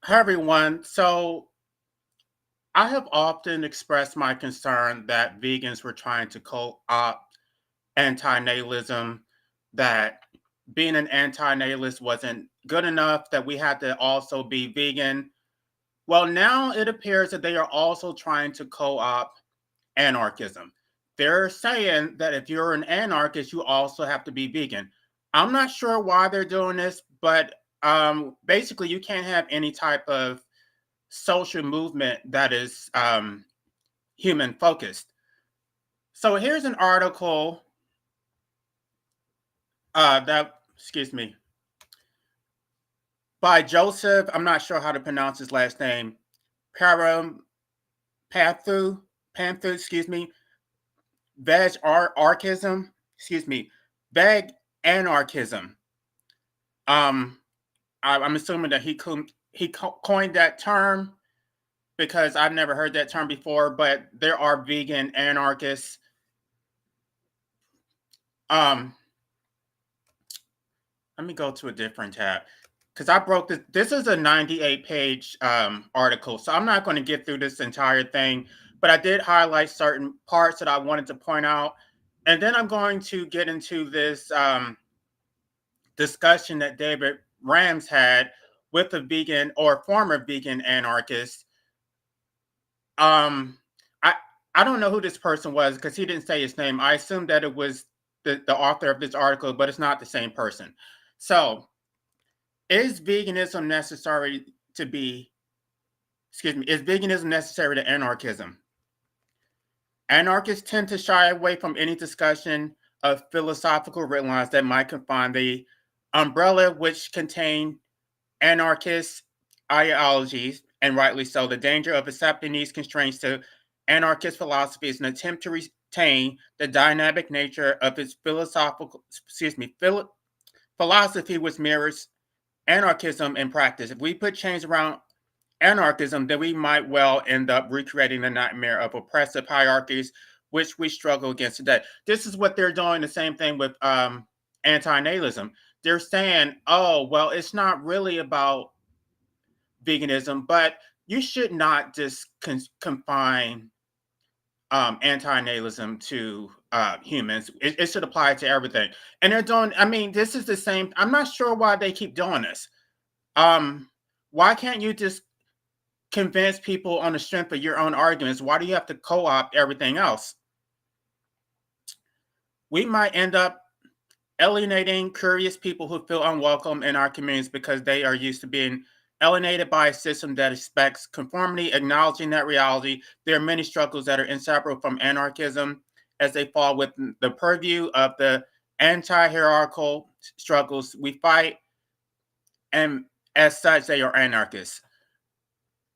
Hi, everyone. So, I have often expressed my concern that vegans were trying to co opt anti natalism, that being an anti natalist wasn't good enough, that we had to also be vegan. Well, now it appears that they are also trying to co opt anarchism. They're saying that if you're an anarchist, you also have to be vegan. I'm not sure why they're doing this, but basically, you can't have any type of social movement that is human focused. So here's an article excuse me, by Joseph. I'm not sure how to pronounce his last name. Param Panthu, excuse me. Archism, excuse me. Veg anarchism. Um, I'm assuming that coined that term because I've never heard that term before. But there are vegan anarchists. Um, Let me go to a different tab because I broke this. This is a 98-page article, so I'm not going to get through this entire thing, but I did highlight certain parts that I wanted to point out. And then I'm going to get into this discussion that David Rams had with a vegan or former vegan anarchist. Um, I, I don't know who this person was because he didn't say his name. I assumed that it was the author of this article, but it's not the same person. So, is veganism necessary to be, excuse me, is veganism necessary to anarchism? Anarchists tend to shy away from any discussion of philosophical red lines that might confine the umbrella which contain anarchist ideologies, and rightly so. The danger of accepting these constraints to anarchist philosophy is an attempt to retain the dynamic nature of its philosophy, which mirrors anarchism in practice. If we put chains around anarchism, then we might well end up recreating the nightmare of oppressive hierarchies, which we struggle against today. This is what they're doing. The same thing with anti-natalism. They're saying, "Oh, well, it's not really about veganism, but you should not just confine anti-natalism to humans. It should apply to everything." And they're doing. I mean, this is the same. I'm not sure why they keep doing this. Um, why can't you just convince people on the strength of your own arguments? Why do you have to co-opt everything else? We might end up alienating curious people who feel unwelcome in our communities because they are used to being alienated by a system that expects conformity. Acknowledging that reality, there are many struggles that are inseparable from anarchism as they fall within the purview of the anti-hierarchical struggles we fight, and as such, they are anarchists.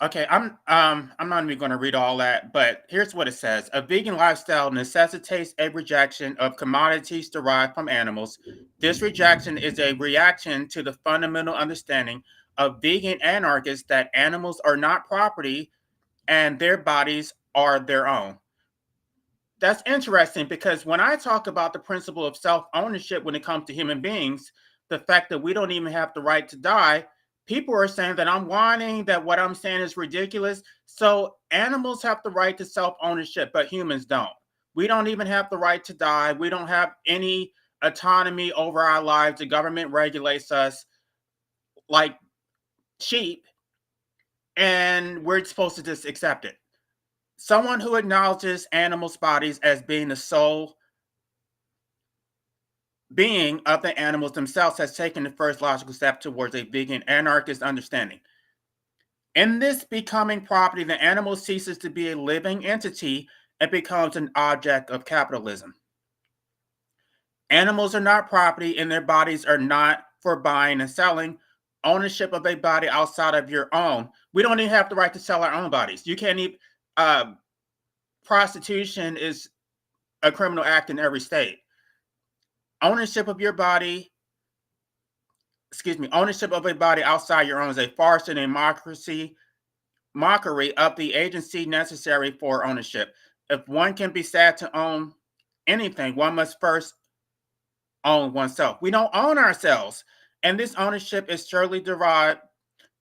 Okay, I'm not even going to read all that, but here's what it says. A vegan lifestyle necessitates a rejection of commodities derived from animals. This rejection is a reaction to the fundamental understanding of vegan anarchists that animals are not property and their bodies are their own. That's interesting because when I talk about the principle of self-ownership when it comes to human beings, the fact that we don't even have the right to die, people are saying that I'm whining, that what I'm saying is ridiculous. So animals have the right to self-ownership, but humans don't. We don't even have the right to die. We don't have any autonomy over our lives. The government regulates us like sheep, and we're supposed to just accept it. Someone who acknowledges animals' bodies as being the sole being of the animals themselves has taken the first logical step towards a vegan anarchist understanding. In this becoming property, the animal ceases to be a living entity and becomes an object of capitalism. Animals are not property and their bodies are not for buying and selling. Ownership of a body outside of your own. We don't even have the right to sell our own bodies. You can't even, prostitution is a criminal act in every state. Ownership of your body, ownership of a body outside your own is a farce and a mockery of the agency necessary for ownership. If one can be said to own anything, one must first own oneself. We don't own ourselves, and this ownership is surely derived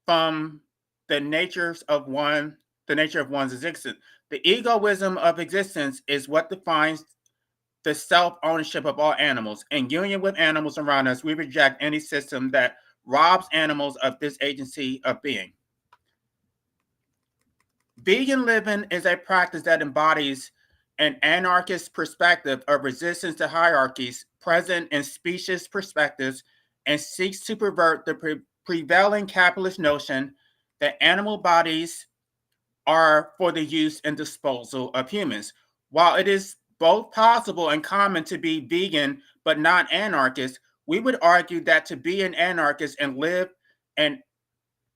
from the natures of one, the nature of one's existence. The egoism of existence is what defines the self-ownership of all animals. In union with animals around us, we reject any system that robs animals of this agency of being. Vegan living is a practice that embodies an anarchist perspective of resistance to hierarchies present in specious perspectives and seeks to pervert the prevailing capitalist notion that animal bodies are for the use and disposal of humans. While it is both possible and common to be vegan but not anarchist, we would argue that to be an anarchist and live an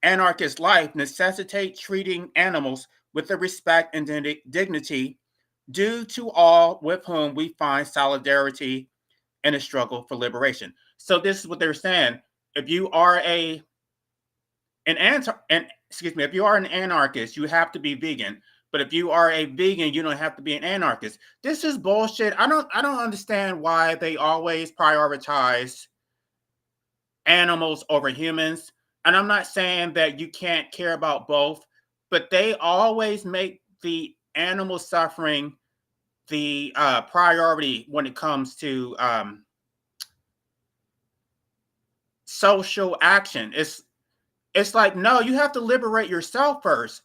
anarchist life necessitates treating animals with the respect and dignity due to all with whom we find solidarity in a struggle for liberation. So this is what they're saying. If you are if you are an anarchist, you have to be vegan. But if you are a vegan, you don't have to be an anarchist. This is bullshit. I don't understand why they always prioritize animals over humans. And I'm not saying that you can't care about both, but they always make the animal suffering the priority when it comes to social action. It's like, no, you have to liberate yourself first.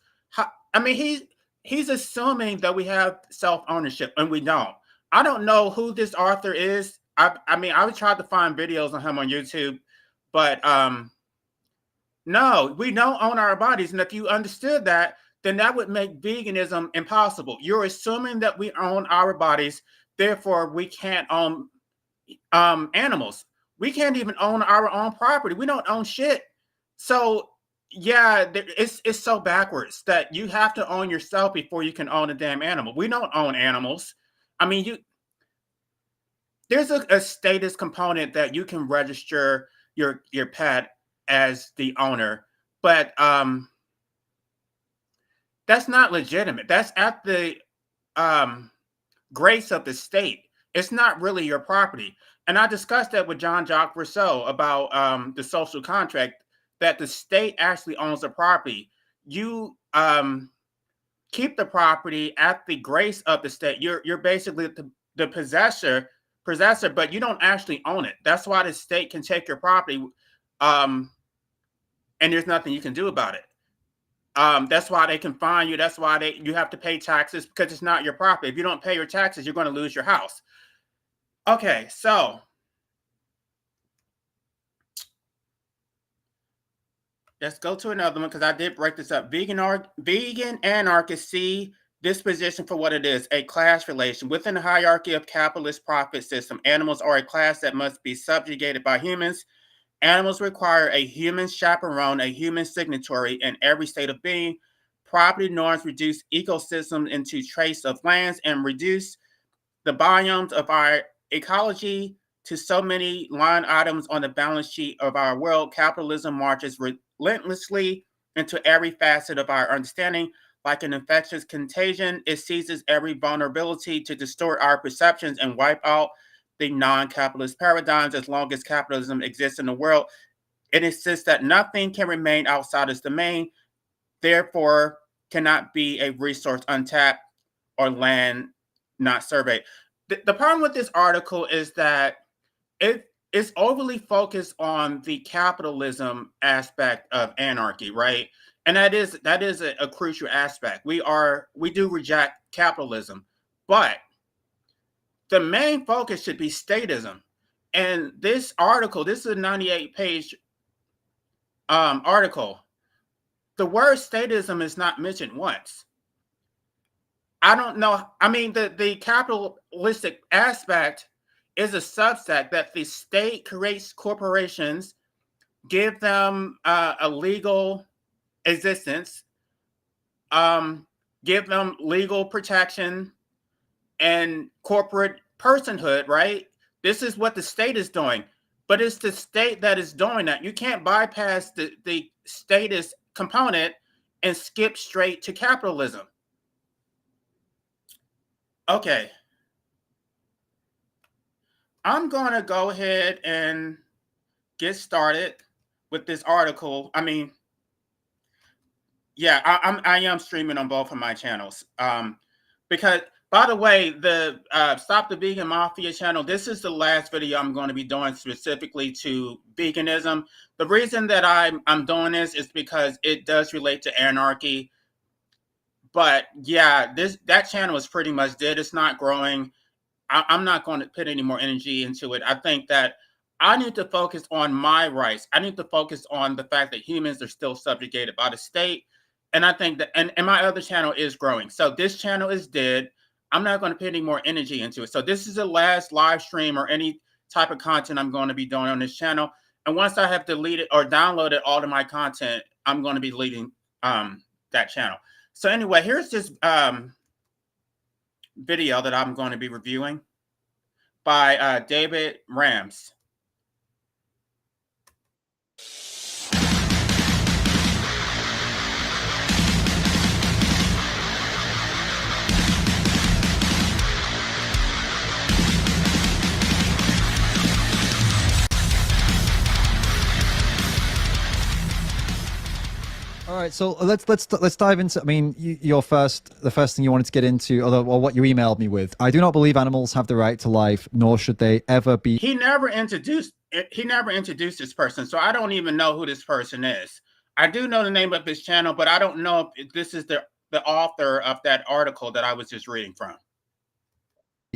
I mean, he's assuming that we have self ownership, and we don't. I don't know who this author is. I mean, I would try to find videos on him on YouTube, but no, we don't own our bodies. And if you understood that, then that would make veganism impossible. You're assuming that we own our bodies, therefore we can't own animals. We can't even own our own property. We don't own shit. So yeah, it's so backwards that you have to own yourself before you can own a damn animal. We don't own animals. I mean, there's a status component that you can register your pet as the owner, but that's not legitimate. That's at the um, grace of the state. It's not really your property. And I discussed that with John Jacques Rousseau about the social contract, that the state actually owns the property. You keep the property at the grace of the state. You're basically the possessor, but you don't actually own it. That's why the state can take your property, um, and there's nothing you can do about it. That's why they can fine you. That's why you have to pay taxes, because it's not your property. If you don't pay your taxes, you're going to lose your house. Okay, so let's go to another one because I did break this up. Vegan anarchists see this position for what it is, a class relation. Within the hierarchy of capitalist profit system, animals are a class that must be subjugated by humans. Animals require a human chaperone, a human signatory in every state of being. Property norms reduce ecosystems into trace of lands and reduce the biomes of our ecology to so many line items on the balance sheet of our world. Capitalism marches relentlessly into every facet of our understanding. Like an infectious contagion, it seizes every vulnerability to distort our perceptions and wipe out the non-capitalist paradigms. As long as capitalism exists in the world, it insists that nothing can remain outside its domain, therefore cannot be a resource untapped or land not surveyed. The problem with this article is that it is overly focused on the capitalism aspect of anarchy, right? And that is a crucial aspect. We do reject capitalism, but the main focus should be statism. And this article, this is a 98-page article. The word statism is not mentioned once. I don't know. I mean, the capitalistic aspect is a subset that the state creates corporations, give them a legal existence, give them legal protection and corporate personhood, right? This is what the state is doing, but it's the state that is doing that. You can't bypass the status component and skip straight to capitalism. Okay, I'm going to go ahead and get started with this article. I mean, Yeah, I am streaming on both of my channels. Because by the way, the Stop the Vegan Mafia channel, this is the last video I'm going to be doing specifically to veganism. The reason that I'm doing this is because it does relate to anarchy. But yeah, that channel is pretty much dead. It's not growing. I'm not going to put any more energy into it. I think that I need to focus on my rights. I need to focus on the fact that humans are still subjugated by the state. And I think that, and my other channel is growing. So this channel is dead. I'm not going to put any more energy into it. So this is the last live stream or any type of content I'm going to be doing on this channel. And once I have deleted or downloaded all of my content, I'm going to be deleting that channel. So anyway, here's this video that I'm going to be reviewing by David Rams. All right, so let's dive into. I mean, the first thing you wanted to get into, or what you emailed me with. I do not believe animals have the right to life, nor should they ever be. He never introduced this person, so I don't even know who this person is. I do know the name of his channel, but I don't know if this is the author of that article that I was just reading from.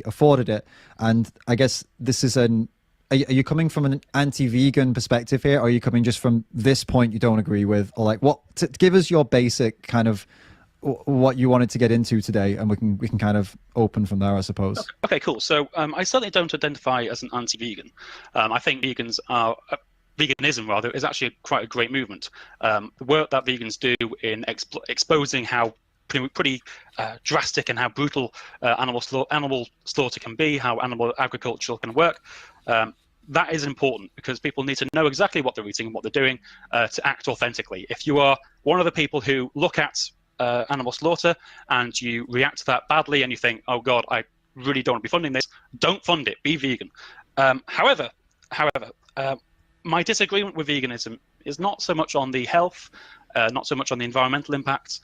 Afforded it, and I guess this is an. Are you coming from an anti-vegan perspective here, or are you coming just from this point you don't agree with, or like what? Give us your basic kind of what you wanted to get into today, and we can kind of open from there, I suppose. Okay, cool. So I certainly don't identify as an anti-vegan. I think veganism rather is actually quite a great movement. The work that vegans do in exposing how pretty drastic and how brutal animal slaughter can be, how animal agriculture can work. That is important because people need to know exactly what they're eating and what they're doing to act authentically. If you are one of the people who look at animal slaughter and you react to that badly and you think, oh God, I really don't want to be funding this, don't fund it, be vegan. However, my disagreement with veganism is not so much on the health, not so much on the environmental impacts,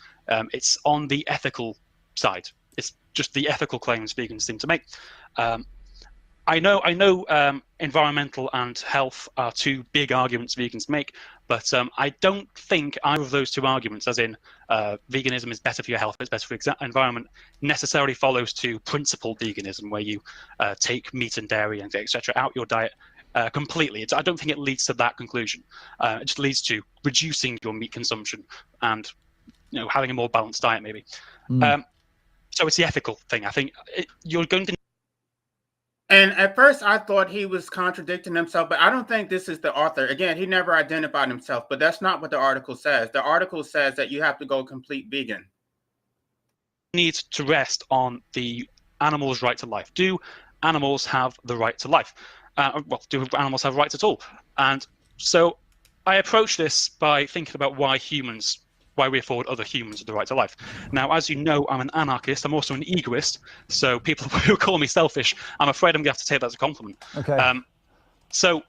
it's on the ethical side. It's just the ethical claims vegans seem to make. I know environmental and health are two big arguments vegans make, but I don't think either of those two arguments, as in veganism is better for your health, it's better for your environment, necessarily follows to principled veganism, where you take meat and dairy and etc. out your diet completely. I don't think it leads to that conclusion. It just leads to reducing your meat consumption and having a more balanced diet, maybe. So it's the ethical thing. I think you're going to. And at first I thought he was contradicting himself, but I don't think this is the author. Again, he never identified himself, but that's not what the article says. The article says that you have to go complete vegan. Need to rest on the animal's right to life. Do animals have the right to life? Well, do animals have rights at all? And so I approach this by thinking about why we afford other humans the right to life. Now, as you know, I'm an anarchist. I'm also an egoist. So people who call me selfish, I'm afraid I'm going to have to take that as a compliment. Okay. So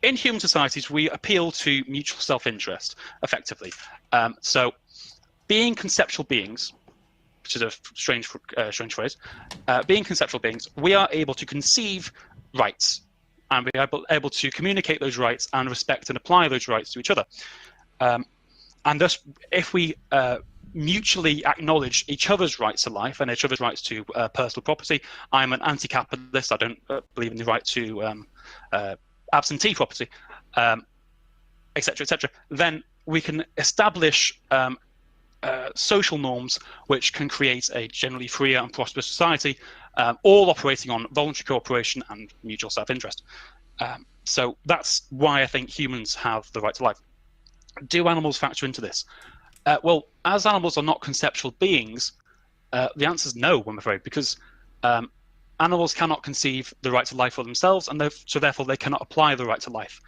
in human societies, we appeal to mutual self-interest, effectively. So being conceptual beings, which is a strange phrase, being conceptual beings, we are able to conceive rights, and we are able to communicate those rights and respect and apply those rights to each other. And thus, if we mutually acknowledge each other's rights to life and each other's rights to personal property, I'm an anti-capitalist. I don't believe in the right to absentee property, etc., etc. Then we can establish social norms which can create a generally freer and prosperous society, all operating on voluntary cooperation and mutual self-interest. So that's why I think humans have the right to life. Do animals factor into this? Well, as animals are not conceptual beings, the answer is no, I'm afraid, because animals cannot conceive the right to life for themselves, and so therefore they cannot apply the right to life.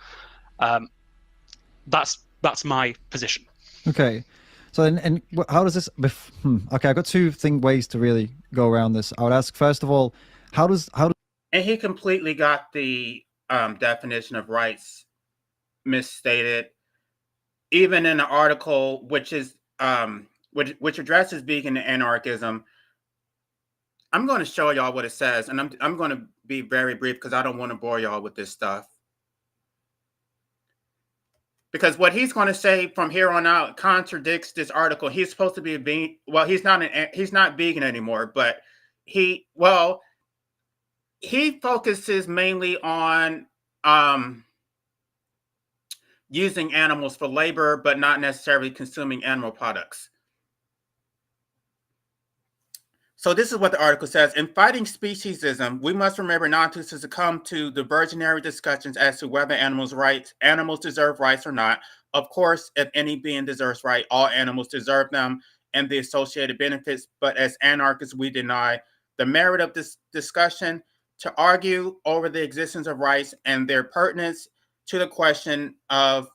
That's my position. Okay. So, and how does this? Okay, I've got two ways to really go around this. I would ask, first of all, how does? And he completely got the definition of rights misstated. even in the article, which which addresses vegan anarchism, I'm going to show y'all what it says, and I'm going to be very brief because I don't want to bore y'all with this stuff. Because what he's going to say from here on out contradicts this article. He's supposed to be a vegan. Well, he's not vegan anymore, but he focuses mainly on using animals for labor, but not necessarily consuming animal products. So this is what the article says. In fighting speciesism, we must remember not to succumb to diversionary discussions as to whether animals deserve rights or not. Of course, if any being deserves right, all animals deserve them and the associated benefits. But as anarchists, we deny the merit of this discussion. To argue over the existence of rights and their pertinence to the question of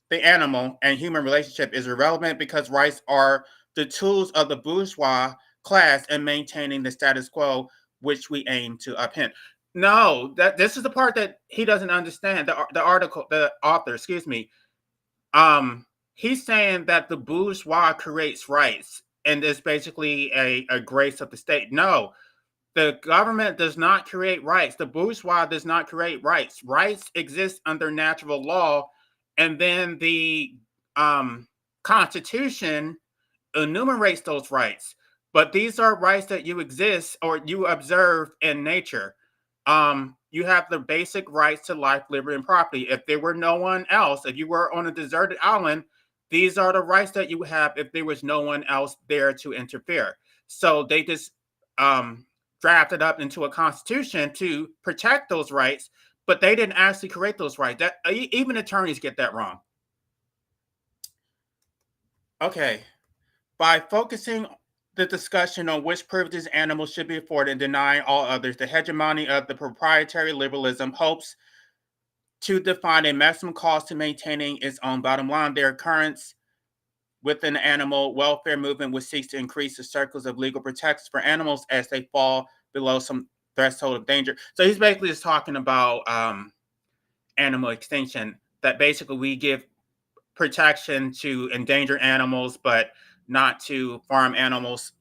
the animal and human relationship is irrelevant because rights are the tools of the bourgeois class in maintaining the status quo, which we aim to upend. No, this is the part that he doesn't understand. The author, excuse me. He's saying that the bourgeois creates rights, and it's basically a grace of the state. No, the government does not create rights. The bourgeois does not create rights. Rights exist under natural law, and then the Constitution enumerates those rights. But these are rights that you exist or you observe in nature. You have the basic rights to life, liberty, and property. If there were no one else, if you were on a deserted island, these are the rights that you have if there was no one else there to interfere. So they just drafted up into a constitution to protect those rights, but they didn't actually create those rights. That even attorneys get that wrong. Okay, by focusing the discussion on which privileges animals should be afforded and denying all others, the hegemony of the proprietary liberalism hopes to define a maximum cost to maintaining its own bottom line. Their occurrence within the animal welfare movement, which seeks to increase the circles of legal protections for animals as they fall below some threshold of danger. So he's basically just talking about animal extinction, that basically we give protection to endangered animals, but not to farm animals.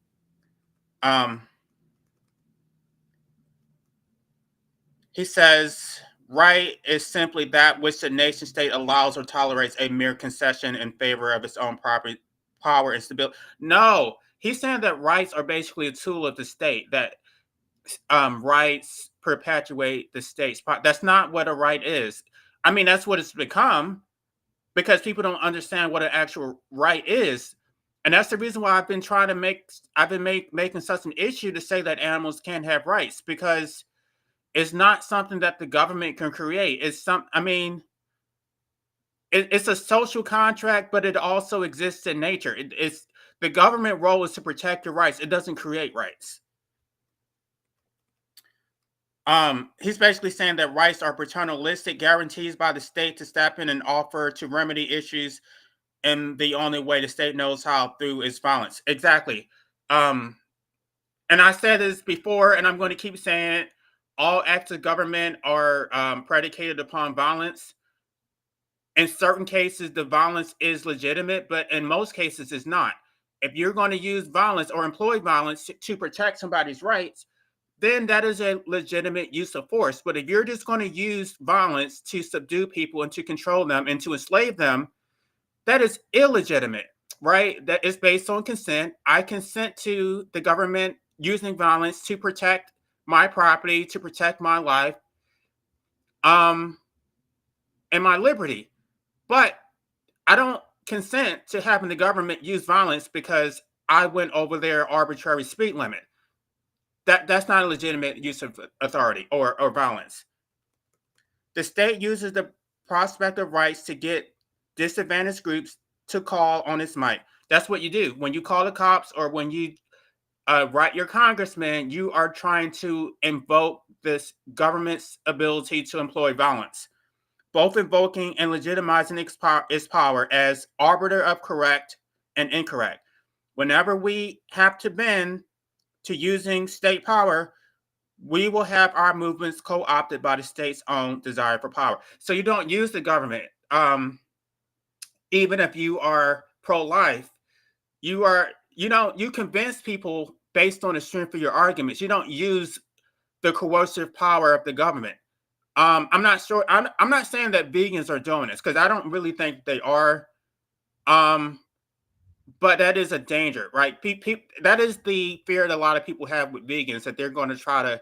He says, right is simply that which the nation state allows or tolerates a mere concession in favor of its own property, power, and stability. No, he's saying that rights are basically a tool of the state, that rights perpetuate the state's power. That's not what a right is. I mean, that's what it's become because people don't understand what an actual right is. And that's the reason why I've been making such an issue to say that animals can't have rights, because it's not something that the government can create. It's it's a social contract, but it also exists in nature. It's the government role is to protect your rights. It doesn't create rights. He's basically saying that rights are paternalistic guarantees by the state to step in and offer to remedy issues in the only way the state knows how, through its violence. Exactly. And I said this before, and I'm going to keep saying it. All acts of government are predicated upon violence. In certain cases, the violence is legitimate, but in most cases, it's not. If you're going to use violence or employ violence to protect somebody's rights, then that is a legitimate use of force. But if you're just going to use violence to subdue people and to control them and to enslave them, that is illegitimate, right? That is based on consent. I consent to the government using violence to protect my property, to protect my life, and my liberty. But I don't consent to having the government use violence because I went over their arbitrary speed limit. That's not a legitimate use of authority or violence. The state uses the prospect of rights to get disadvantaged groups to call on its might. That's what you do. When you call the cops or when you write your congressman, you are trying to invoke this government's ability to employ violence, both invoking and legitimizing its power as arbiter of correct and incorrect. Whenever we have to bend to using state power, we will have our movements co-opted by the state's own desire for power. So you don't use the government. even if you are pro-life, you convince people based on the strength of your arguments. You don't use the coercive power of the government. I'm not sure. I'm not saying that vegans are doing this because I don't really think they are. Um, but that is a danger, right? That is the fear that a lot of people have with vegans, that they're going to try to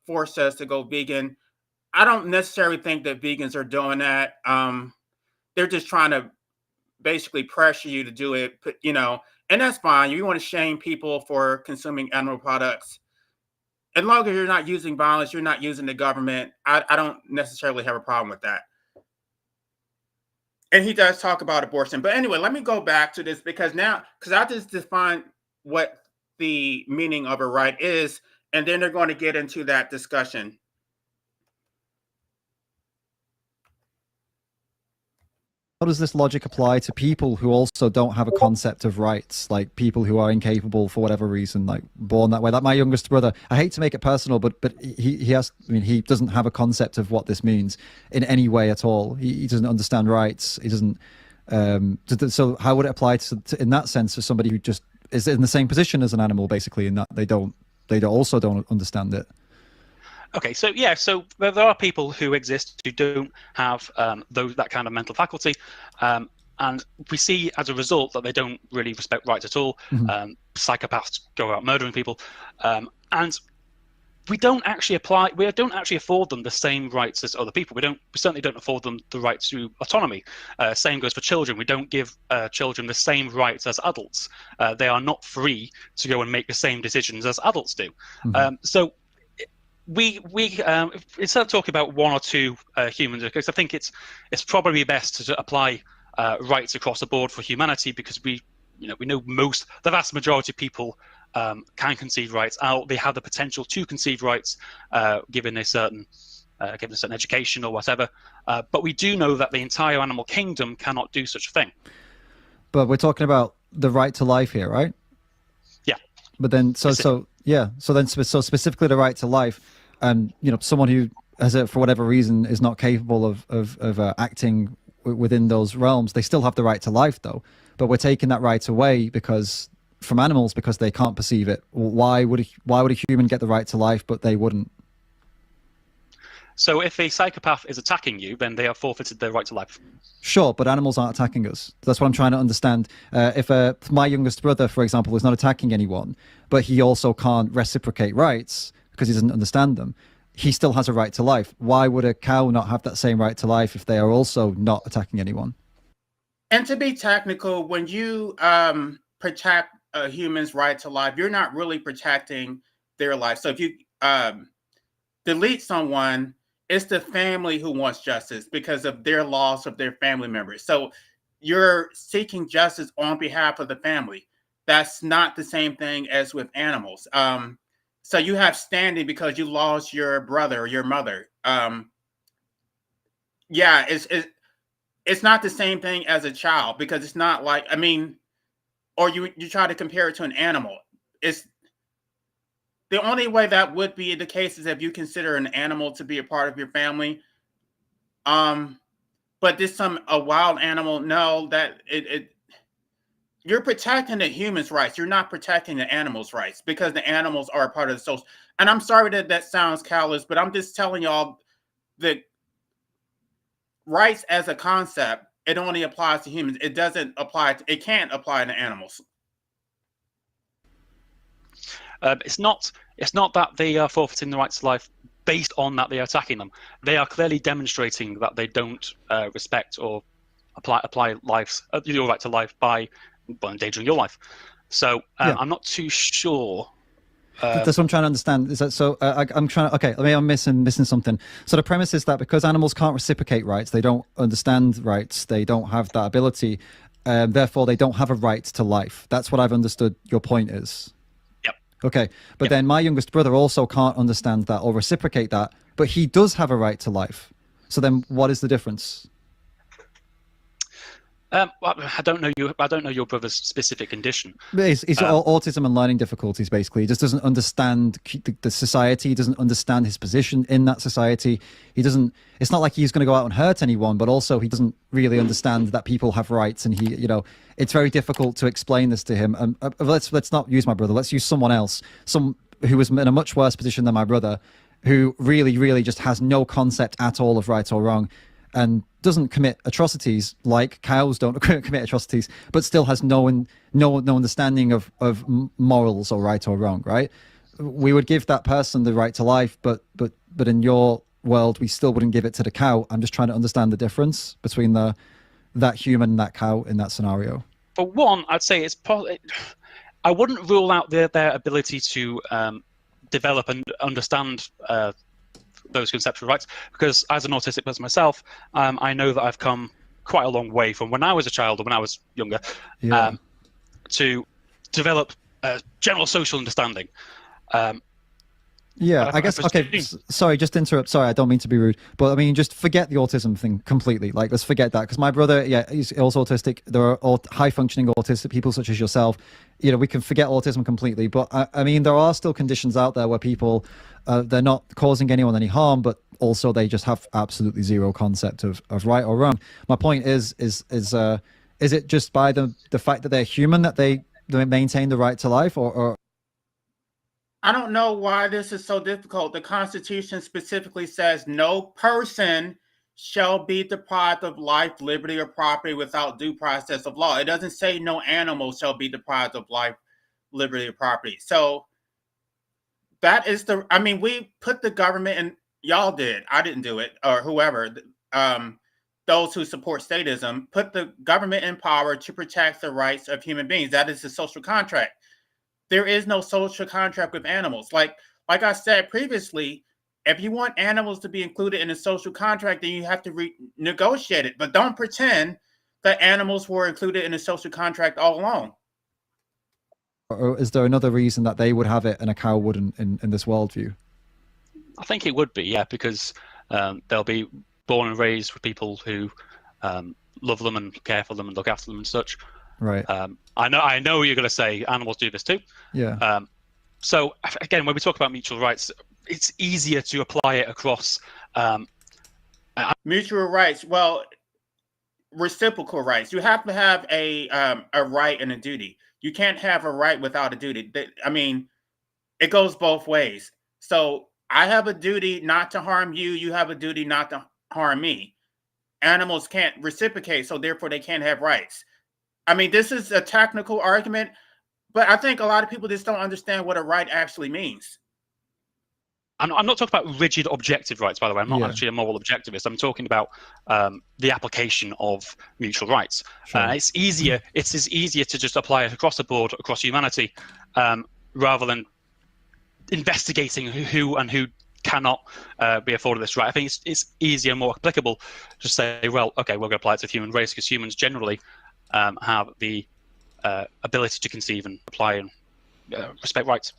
force us to go vegan. I don't necessarily think that vegans are doing that. They're just trying to basically pressure you to do it, and that's fine. You want to shame people for consuming animal products. As long as you're not using violence, you're not using the government. I don't necessarily have a problem with that. And he does talk about abortion. But anyway, let me go back to this because I just defined what the meaning of a right is, and then they're going to get into that discussion. How does this logic apply to people who also don't have a concept of rights, like people who are incapable for whatever reason, like born that way? Like my youngest brother, I hate to make it personal, but he has. I mean, he doesn't have a concept of what this means in any way at all. He doesn't understand rights. He doesn't. So how would it apply to in that sense for somebody who just is in the same position as an animal, basically, in that they also don't understand it? Okay, so yeah, so there are people who exist who don't have that kind of mental faculty, and we see as a result that they don't really respect rights at all. Mm-hmm. Psychopaths go out murdering people, and we don't actually afford them the same rights as other people. We certainly don't afford them the right to autonomy. Same goes for children. We don't give children the same rights as adults. They are not free to go and make the same decisions as adults do. Mm-hmm. So we instead of talking about one or two humans, because I think it's probably best to apply rights across the board for humanity, because we know the vast majority of people can concede rights out. They have the potential to concede rights given a certain education or whatever. But we do know that the entire animal kingdom cannot do such a thing. But we're talking about the right to life here, right? Yeah. But then so specifically the right to life, and someone who has for whatever reason is not capable of acting within those realms, they still have the right to life though. But we're taking that right away from animals because they can't perceive it. Why would a human get the right to life but they wouldn't? So if a psychopath is attacking you, then they have forfeited their right to life. Sure, but animals aren't attacking us. That's what I'm trying to understand. If my youngest brother, for example, is not attacking anyone, but he also can't reciprocate rights because he doesn't understand them, he still has a right to life. Why would a cow not have that same right to life if they are also not attacking anyone? And to be technical, when you protect a human's right to life, you're not really protecting their life. So if you delete someone, it's the family who wants justice because of their loss of their family members. So you're seeking justice on behalf of the family. That's not the same thing as with animals. So you have standing because you lost your brother or your mother. Yeah, it's not the same thing as a child because it's not like, or you try to compare it to an animal. It's the only way that would be the case is if you consider an animal to be a part of your family. But a wild animal, no, that you're protecting the human's rights. You're not protecting the animal's rights because the animals are a part of the social. And I'm sorry that sounds callous, but I'm just telling y'all that rights as a concept, it only applies to humans. It can't apply to animals. It's not that they are forfeiting the right to life based on that they are attacking them. They are clearly demonstrating that they don't respect or apply your right to life by endangering your life. So I'm not too sure. That's what I'm trying to understand. Is that so? I'm trying to. Okay, maybe I'm missing something. So the premise is that because animals can't reciprocate rights, they don't understand rights, they don't have that ability, therefore they don't have a right to life. That's what I've understood. Your point is. Yep. Okay, but then my youngest brother also can't understand that or reciprocate that, but he does have a right to life. So then, what is the difference? I don't know you. I don't know your brother's specific condition. It's autism and learning difficulties, basically. He just doesn't understand the society. He doesn't understand his position in that society. He doesn't. It's not like he's going to go out and hurt anyone, but also he doesn't really understand that people have rights, and it's very difficult to explain this to him. Let's not use my brother. Let's use someone else, some who was in a much worse position than my brother, who really, really just has no concept at all of right or wrong, and doesn't commit atrocities like cows don't commit atrocities, but still has no understanding of morals or right or wrong. Right? We would give that person the right to life, but in your world, we still wouldn't give it to the cow. I'm just trying to understand the difference between that human and that cow in that scenario. For one, I'd say I wouldn't rule out their ability to develop and understand those conceptual rights, because as an autistic person myself, I know that I've come quite a long way from when I was a child or when I was younger to develop a general social understanding. I guess, okay, sorry, just to interrupt. Sorry, I don't mean to be rude, but I mean, just forget the autism thing completely. Like, let's forget that, because my brother, he's also autistic. There are all high-functioning autistic people such as yourself. We can forget autism completely. But, I mean, there are still conditions out there where people, they're not causing anyone any harm, but also they just have absolutely zero concept of right or wrong. My point is it just by the fact that they're human that they maintain the right to life, or I don't know why this is so difficult. The Constitution specifically says no person shall be deprived of life, liberty, or property without due process of law. It doesn't say no animal shall be deprived of life, liberty, or property. So that is we put the government, and y'all did. I didn't do it, or whoever. Those who support statism put the government in power to protect the rights of human beings. That is the social contract. There is no social contract with animals. Like I said previously, if you want animals to be included in a social contract, then you have to renegotiate it. But don't pretend that animals were included in a social contract all along. Or is there another reason that they would have it and a cow wouldn't in this worldview? I think it would be, yeah, because they'll be born and raised with people who love them and care for them and look after them and such. Right. I know you're going to say animals do this too. Yeah. So again, when we talk about mutual rights, it's easier to apply it across mutual rights. Well, reciprocal rights. You have to have a right and a duty. You can't have a right without a duty. I mean, it goes both ways. So I have a duty not to harm you. You have a duty not to harm me. Animals can't reciprocate, so therefore they can't have rights. I mean, this is a technical argument, but I think a lot of people just don't understand what a right actually means. I'm not talking about rigid objective rights, by the way. I'm not actually a moral objectivist. I'm talking about the application of mutual rights. Sure. It's easier to just apply it across the board, across humanity, rather than investigating who cannot be afforded this right. I think it's easier, more applicable to say, well, okay, we're going to apply it to the human race, because humans generally have the ability to conceive and apply and respect rights.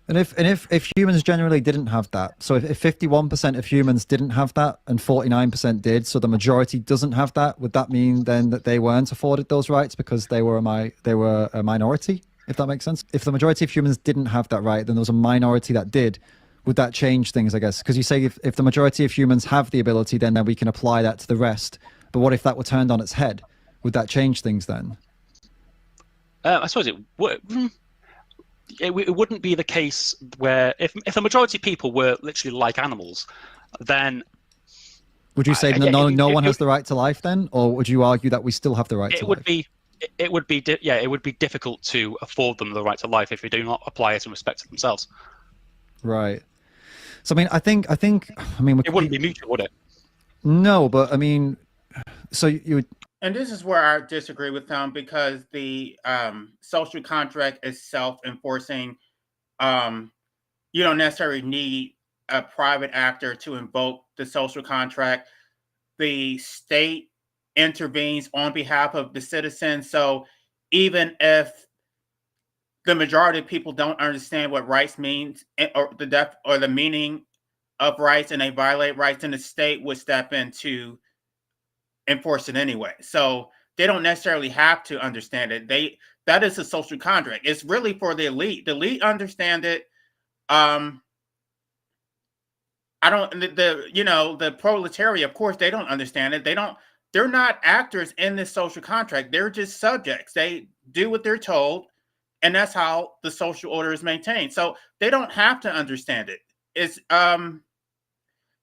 And if humans generally didn't have that, so if 51% of humans didn't have that and 49% did, so the majority doesn't have that, would that mean then that they weren't afforded those rights because they were a minority? If that makes sense. If the majority of humans didn't have that right, then there was a minority that did. Would that change things, I guess? Because you say if the majority of humans have the ability, then we can apply that to the rest. But what if that were turned on its head? Would that change things then? I suppose it would. It wouldn't be the case where if the majority of people were literally like animals, then would you say no one has the right to life then, or would you argue that we still have the right to life? It would be difficult to afford them the right to life if we do not apply it and respect it themselves. Right. So I mean, it wouldn't be mutual, would it? No, but I mean, so you would. And this is where I disagree with them, because the social contract is self-enforcing. You don't necessarily need a private actor to invoke the social contract. The state intervenes on behalf of the citizens. So even if the majority of people don't understand what rights means, or the meaning of rights, and they violate rights, then the state would step in to enforce it anyway. So they don't necessarily have to understand it. That is a social contract. It's really for the elite. The elite understand it. I don't the proletariat, of course, they don't understand it. They're not actors in this social contract. They're just subjects. They do what they're told, and that's how the social order is maintained. So they don't have to understand it. It's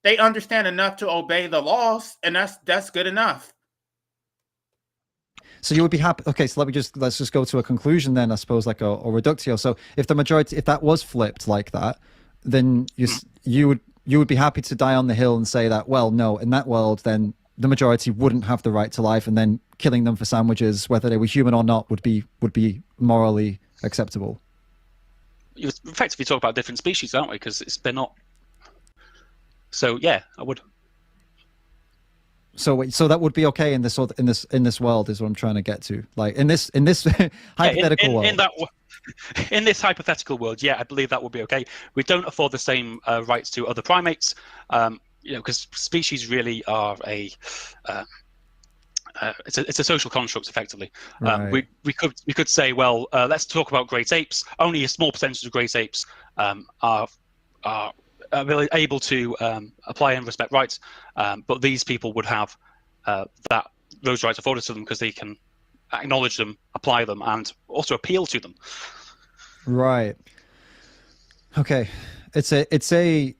they understand enough to obey the laws, and that's good enough. So you would be happy. Okay, so let's just go to a conclusion then, I suppose, like a reductio. So if the majority, if that was flipped like that, then you would be happy to die on the hill and say that, well, no, in that world, then the majority wouldn't have the right to life, and then killing them for sandwiches, whether they were human or not, would be morally acceptable. You effectively talk about different species, aren't we? Because they're not. So yeah, I would. So that would be okay in this world, is what I'm trying to get to. Like in this hypothetical world. In this hypothetical world, yeah, I believe that would be okay. We don't afford the same rights to other primates, because species really are it's a social construct, effectively. Right. We could say, well, let's talk about great apes. Only a small percentage of great apes are really able to apply and respect rights, but these people would have those rights afforded to them because they can acknowledge them, apply them, and also appeal to them. Right. Okay. It's a.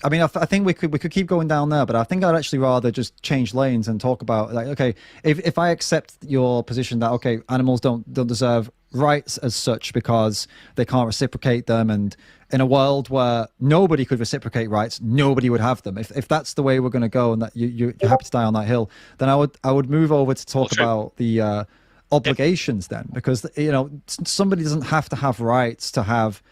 I mean, I think we could keep going down there, but I think I'd actually rather just change lanes and talk about, like, okay, if I accept your position that, okay, animals don't deserve rights as such because they can't reciprocate them, and in a world where nobody could reciprocate rights, nobody would have them. If that's the way we're going to go, and that you're happy to die on that hill, then I would move over to talk about the obligations then, because somebody doesn't have to have rights to have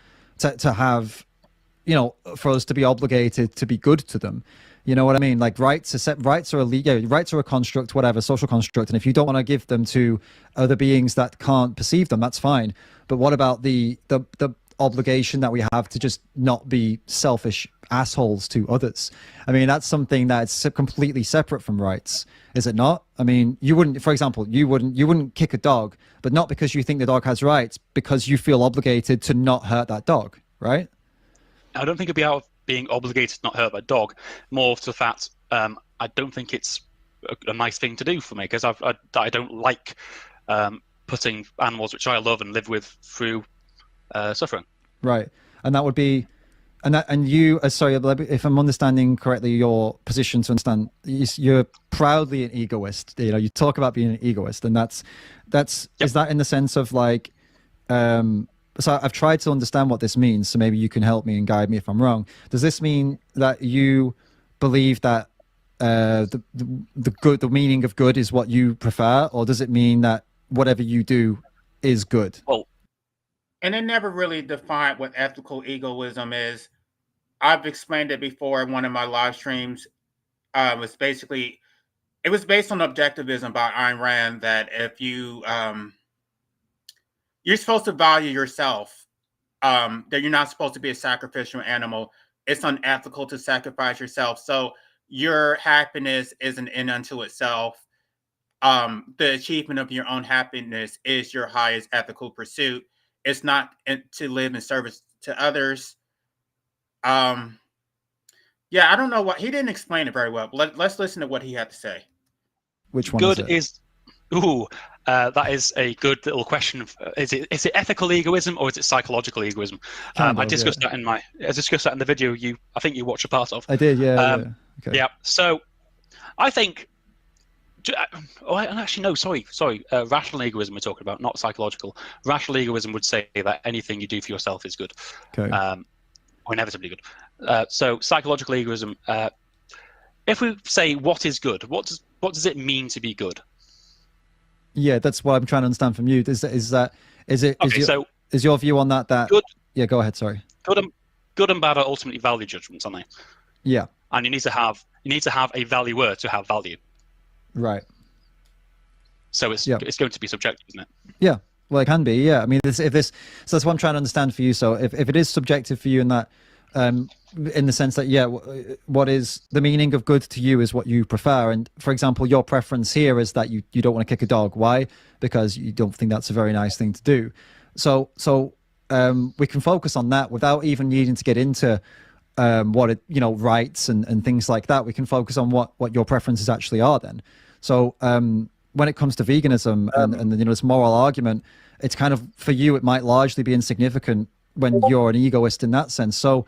for us to be obligated to be good to them. You know what I mean? Like rights are rights are a construct, whatever, social construct. And if you don't want to give them to other beings that can't perceive them, that's fine. But what about the obligation that we have to just not be selfish assholes to others? I mean, that's something that's completely separate from rights, is it not? I mean, you wouldn't, for example, you wouldn't kick a dog, but not because you think the dog has rights, because you feel obligated to not hurt that dog, right? I don't think it'd be out of being obligated to not hurt my dog. More to the fact, I don't think it's a nice thing to do for me, because I don't like putting animals which I love and live with through suffering. Right, and that would be, and you. Sorry, if I'm understanding correctly, your position to understand, you're proudly an egoist. You talk about being an egoist, and that's yep. Is that in the sense of like? So I've tried to understand what this means, so maybe you can help me and guide me if I'm wrong. Does this mean that you believe that the meaning of good is what you prefer, or does it mean that whatever you do is good? Well, and they never really defined what ethical egoism is. I've explained it before in one of my live streams. It was based on objectivism by Ayn Rand, that if you're supposed to value yourself, that you're not supposed to be a sacrificial animal. It's unethical to sacrifice yourself. So your happiness is an end unto itself. The achievement of your own happiness is your highest ethical pursuit. It's not to live in service to others. Yeah, I don't know what he didn't explain it very well. Let's listen to what he had to say. Which one good is that is a good little question. Is it ethical egoism or is it psychological egoism? I discussed that in the video I think you watched a part of. I did, yeah. Okay. Yeah. So I think. Actually, no. Sorry. Rational egoism we're talking about, not psychological. Rational egoism would say that anything you do for yourself is good, okay, or inevitably good. So psychological egoism. If we say what is good, what does it mean to be good? Yeah, that's what I'm trying to understand from you. Is your view on that good? Yeah, go ahead. Sorry. Good and bad are ultimately value judgments, aren't they? Yeah. And you need to have a valuer to have value. Right. So it's going to be subjective, isn't it? Yeah. Well, it can be. Yeah. I mean, so that's what I'm trying to understand for you. So if it is subjective for you, in that, in the sense that, yeah, what is the meaning of good to you is what you prefer. And for example, your preference here is that you don't want to kick a dog. Why? Because you don't think that's a very nice thing to do. So we can focus on that without even needing to get into what it, rights and things like that. We can focus on what your preferences actually are then. So when it comes to veganism and this moral argument, it's kind of, for you, it might largely be insignificant when you're an egoist in that sense. So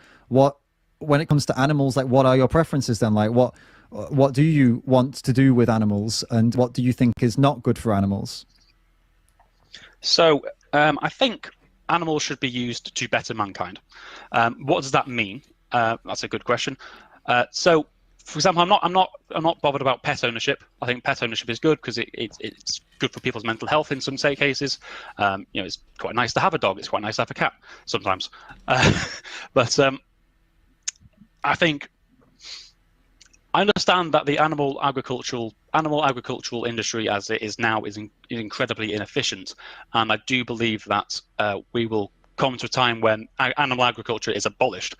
when it comes to animals, like, what are your preferences then? Like, what do you want to do with animals, and what do you think is not good for animals? So I think animals should be used to better mankind. What does that mean? That's a good question. So, for example, I'm not bothered about pet ownership. I think pet ownership is good because it's good for people's mental health in some cases. It's quite nice to have a dog. It's quite nice to have a cat sometimes. But I think I understand that the animal agricultural industry as it is now is incredibly inefficient, and I do believe that we will come to a time when animal agriculture is abolished,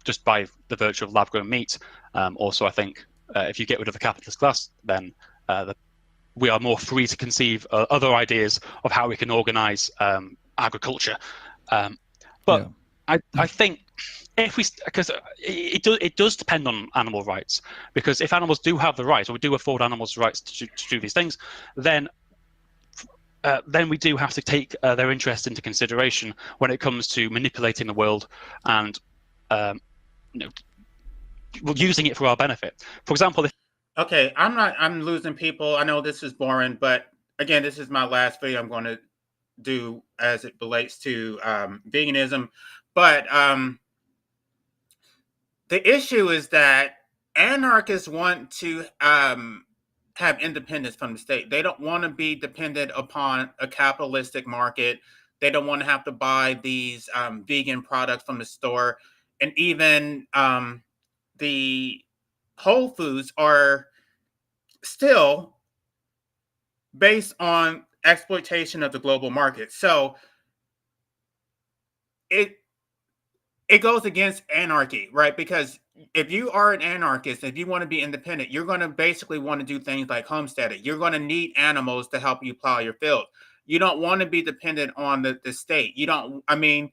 just by the virtue of lab-grown meat. Also, I think if you get rid of the capitalist class, then we are more free to conceive other ideas of how we can organize agriculture. But yeah. I think because it does depend on animal rights, because if animals do have the right, or we do afford animals the rights to do these things, then we do have to take their interest into consideration when it comes to manipulating the world and using it for our benefit. For example, Okay, I'm losing people. I know this is boring, but again, this is my last video I'm going to do as it relates to veganism. But the issue is that anarchists want to have independence from the state. They don't want to be dependent upon a capitalistic market. They don't want to have to buy these vegan products from the store. And even the Whole Foods are still based on exploitation of the global market. So it goes against anarchy, right? Because if you are an anarchist, if you want to be independent, you're going to basically want to do things like homesteading. You're going to need animals to help you plow your field. You don't want to be dependent on the state. You don't, I mean,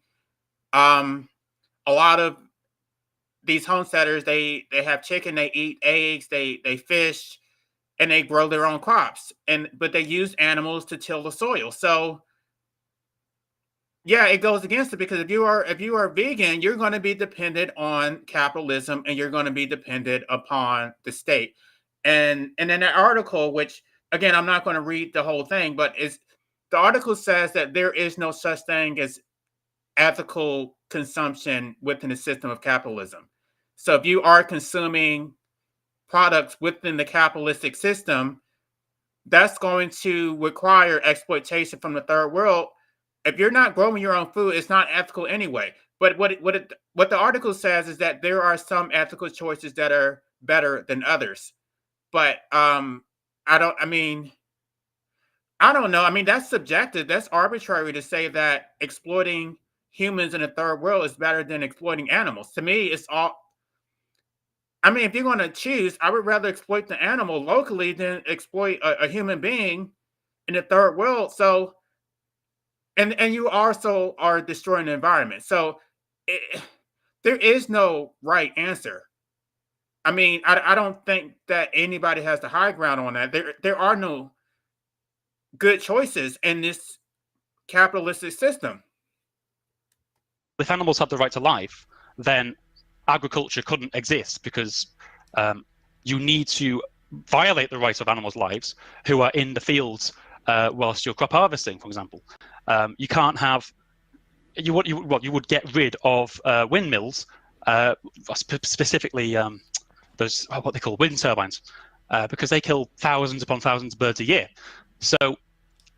a lot of these homesteaders, they have chicken, they eat eggs, they fish, and they grow their own crops. But they use animals to till the soil. So yeah, it goes against it, because if you are vegan, you're going to be dependent on capitalism, and you're going to be dependent upon the state. And in that article, which again, I'm not going to read the whole thing, but the article says that there is no such thing as ethical consumption within the system of capitalism. So if you are consuming products within the capitalistic system, that's going to require exploitation from the third world. If you're not growing your own food, it's not ethical anyway. But what the article says is that there are some ethical choices that are better than others. But I don't know. I mean, that's subjective. That's arbitrary to say that exploiting humans in the third world is better than exploiting animals. To me, it's all. I mean, if you're going to choose, I would rather exploit the animal locally than exploit a human being in the third world. So, and you also are destroying the environment. So, there is no right answer. I mean, I don't think that anybody has the high ground on that. There are no good choices in this capitalistic system. If animals had the right to life, then agriculture couldn't exist, because you need to violate the rights of animals' lives who are in the fields whilst you're crop harvesting, for example. You can't have you would get rid of windmills, specifically those what they call wind turbines, because they kill thousands upon thousands of birds a year. So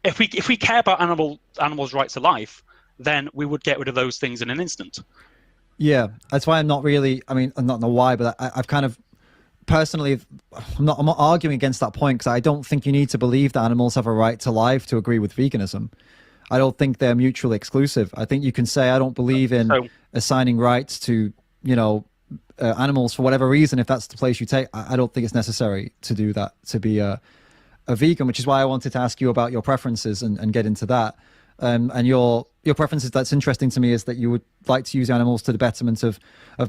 if we care about animals' rights to life, then we would get rid of those things in an instant. Yeah, that's why I'm not really. I mean, I don't know why, but I've kind of personally, I'm not arguing against that point, because I don't think you need to believe that animals have a right to life to agree with veganism. I don't think they're mutually exclusive. I think you can say I don't believe in assigning rights to animals for whatever reason, if that's the place you take, I don't think it's necessary to do that, to be a vegan, which is why I wanted to ask you about your preferences and get into that. And your preferences, that's interesting to me, is that you would like to use animals to the betterment of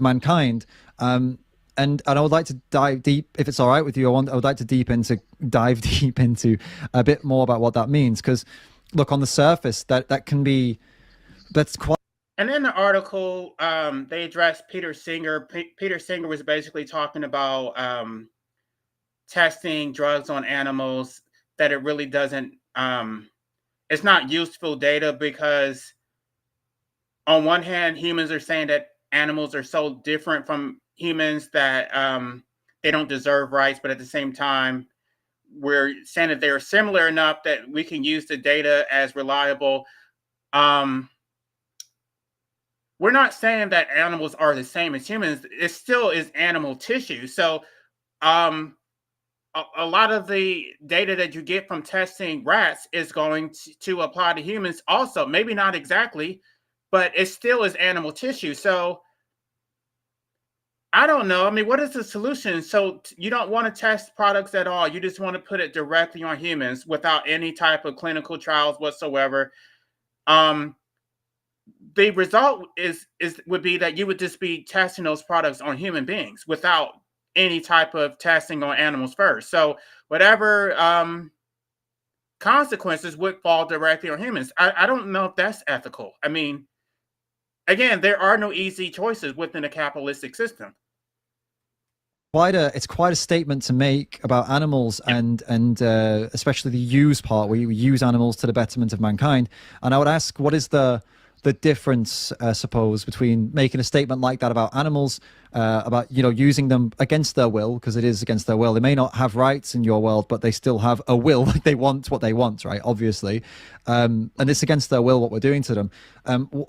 mankind. And I would like to dive deep, if it's all right with you. I would like to dive deep into a bit more about what that means, because look, on the surface, that's quite. And in the article, they addressed Peter Singer. Peter Singer was basically talking about testing drugs on animals, that it really doesn't, it's not useful data, because on one hand, humans are saying that animals are so different from humans that they don't deserve rights, but at the same time, we're saying that they're similar enough that we can use the data as reliable. We're not saying that animals are the same as humans. It still is animal tissue. So a lot of the data that you get from testing rats is going to apply to humans also. Maybe not exactly, but it still is animal tissue. So I don't know. I mean, what is the solution? So you don't want to test products at all. You just want to put it directly on humans without any type of clinical trials whatsoever. The result would be that you would just be testing those products on human beings without any type of testing on animals first. So whatever consequences would fall directly on humans. I don't know if that's ethical. I mean, again, there are no easy choices within a capitalistic system. It's quite a statement to make about animals, and especially the use part, where you use animals to the betterment of mankind. And I would ask, what is the difference, I suppose, between making a statement like that about animals, about using them against their will, because it is against their will. They may not have rights in your world, but they still have a will. Like, they want what they want, right? Obviously, and it's against their will what we're doing to them.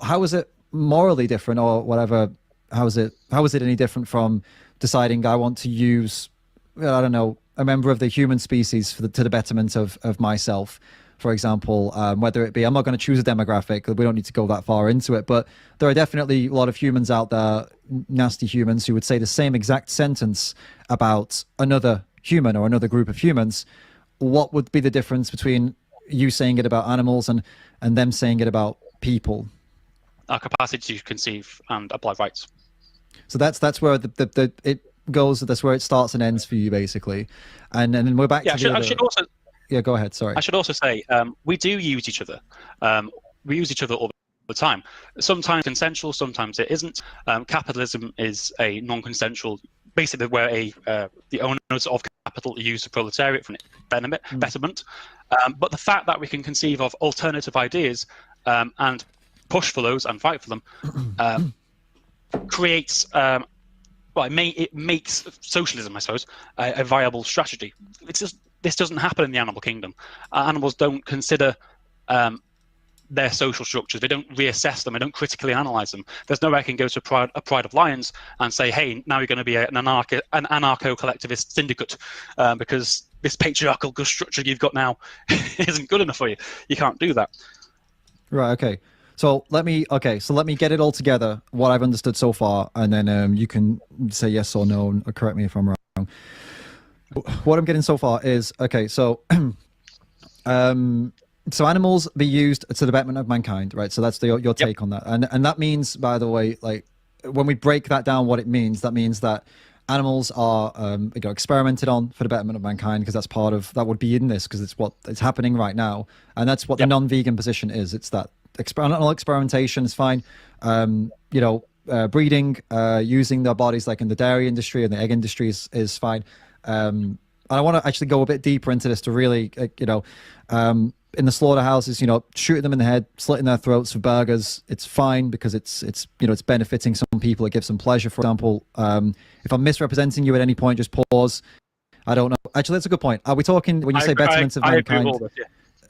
How is it morally different, or whatever? How is it any different from deciding I want to use, I don't know, a member of the human species to the betterment of myself, for example, whether it be, I'm not going to choose a demographic, we don't need to go that far into it, but there are definitely a lot of humans out there, nasty humans, who would say the same exact sentence about another human or another group of humans. What would be the difference between you saying it about animals and them saying it about people? Our capacity to conceive and apply rights. So that's where it goes. That's where it starts and ends for you, basically. And then we're back to I should also. Yeah, go ahead. Sorry. I should also say we do use each other. We use each other all the time. Sometimes consensual, sometimes it isn't. Capitalism is a non-consensual, basically where the owners of capital use the proletariat for betterment. But the fact that we can conceive of alternative ideas and push for those and fight for them creates, it makes socialism, I suppose, a viable strategy. This doesn't happen in the animal kingdom. Animals don't consider their social structures. They don't reassess them. They don't critically analyze them. There's no way I can go to a pride of lions and say, hey, now you're going to be an anarcho-collectivist syndicate because this patriarchal structure you've got now isn't good enough for you. You can't do that. Right, okay. So let me get it all together, what I've understood so far, and then you can say yes or no, or correct me if I'm wrong. What I'm getting so far is, okay, so so animals be used to the betterment of mankind, right? So that's your take on that. And that means, by the way, like, when we break that down, what it means, that means that animals are experimented on for the betterment of mankind, because that would be in this, because it's it's happening right now. And that's what the non-vegan position is. It's that experimentation is fine. Breeding, using their bodies, like in the dairy industry and the egg industry, is fine. And I want to actually go a bit deeper into this to really, in the slaughterhouses, shooting them in the head, slitting their throats for burgers, it's fine, because it's benefiting some people. It gives them pleasure. For example, if I'm misrepresenting you at any point, just pause. I don't know. Actually, that's a good point. Are we talking, when you say betterment of mankind?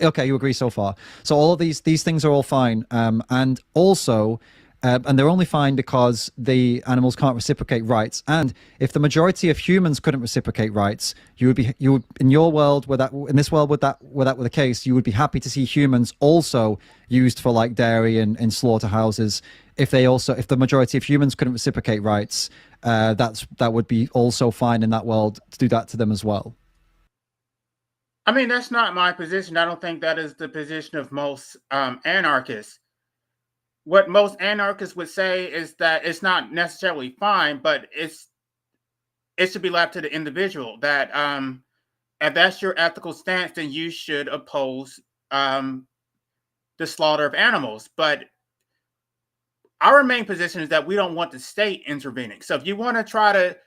Okay, you agree so far. So all of these things are all fine, and also, and they're only fine because the animals can't reciprocate rights. And if the majority of humans couldn't reciprocate rights, you would in your world, in this world, where that were the case, you would be happy to see humans also used for, like, dairy and slaughterhouses, if the majority of humans couldn't reciprocate rights, that would be also fine in that world to do that to them as well. I mean, that's not my position. I don't think that is the position of most anarchists. What most anarchists would say is that it's not necessarily fine, but it should be left to the individual. That if that's your ethical stance, then you should oppose the slaughter of animals. But our main position is that we don't want the state intervening. So if you want to try to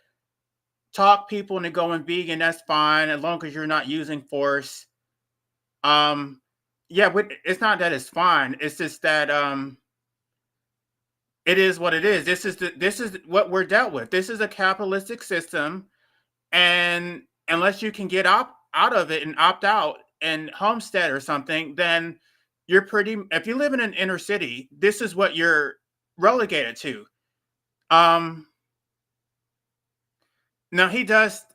talk people into going vegan, that's fine, as long as you're not using force. Yeah, it's not that it's fine. It's just that it is what it is. This is what we're dealt with. This is a capitalistic system, and unless you can get out of it and opt out and homestead or something, then you're pretty. If you live in an inner city, this is what you're relegated to. Now he does.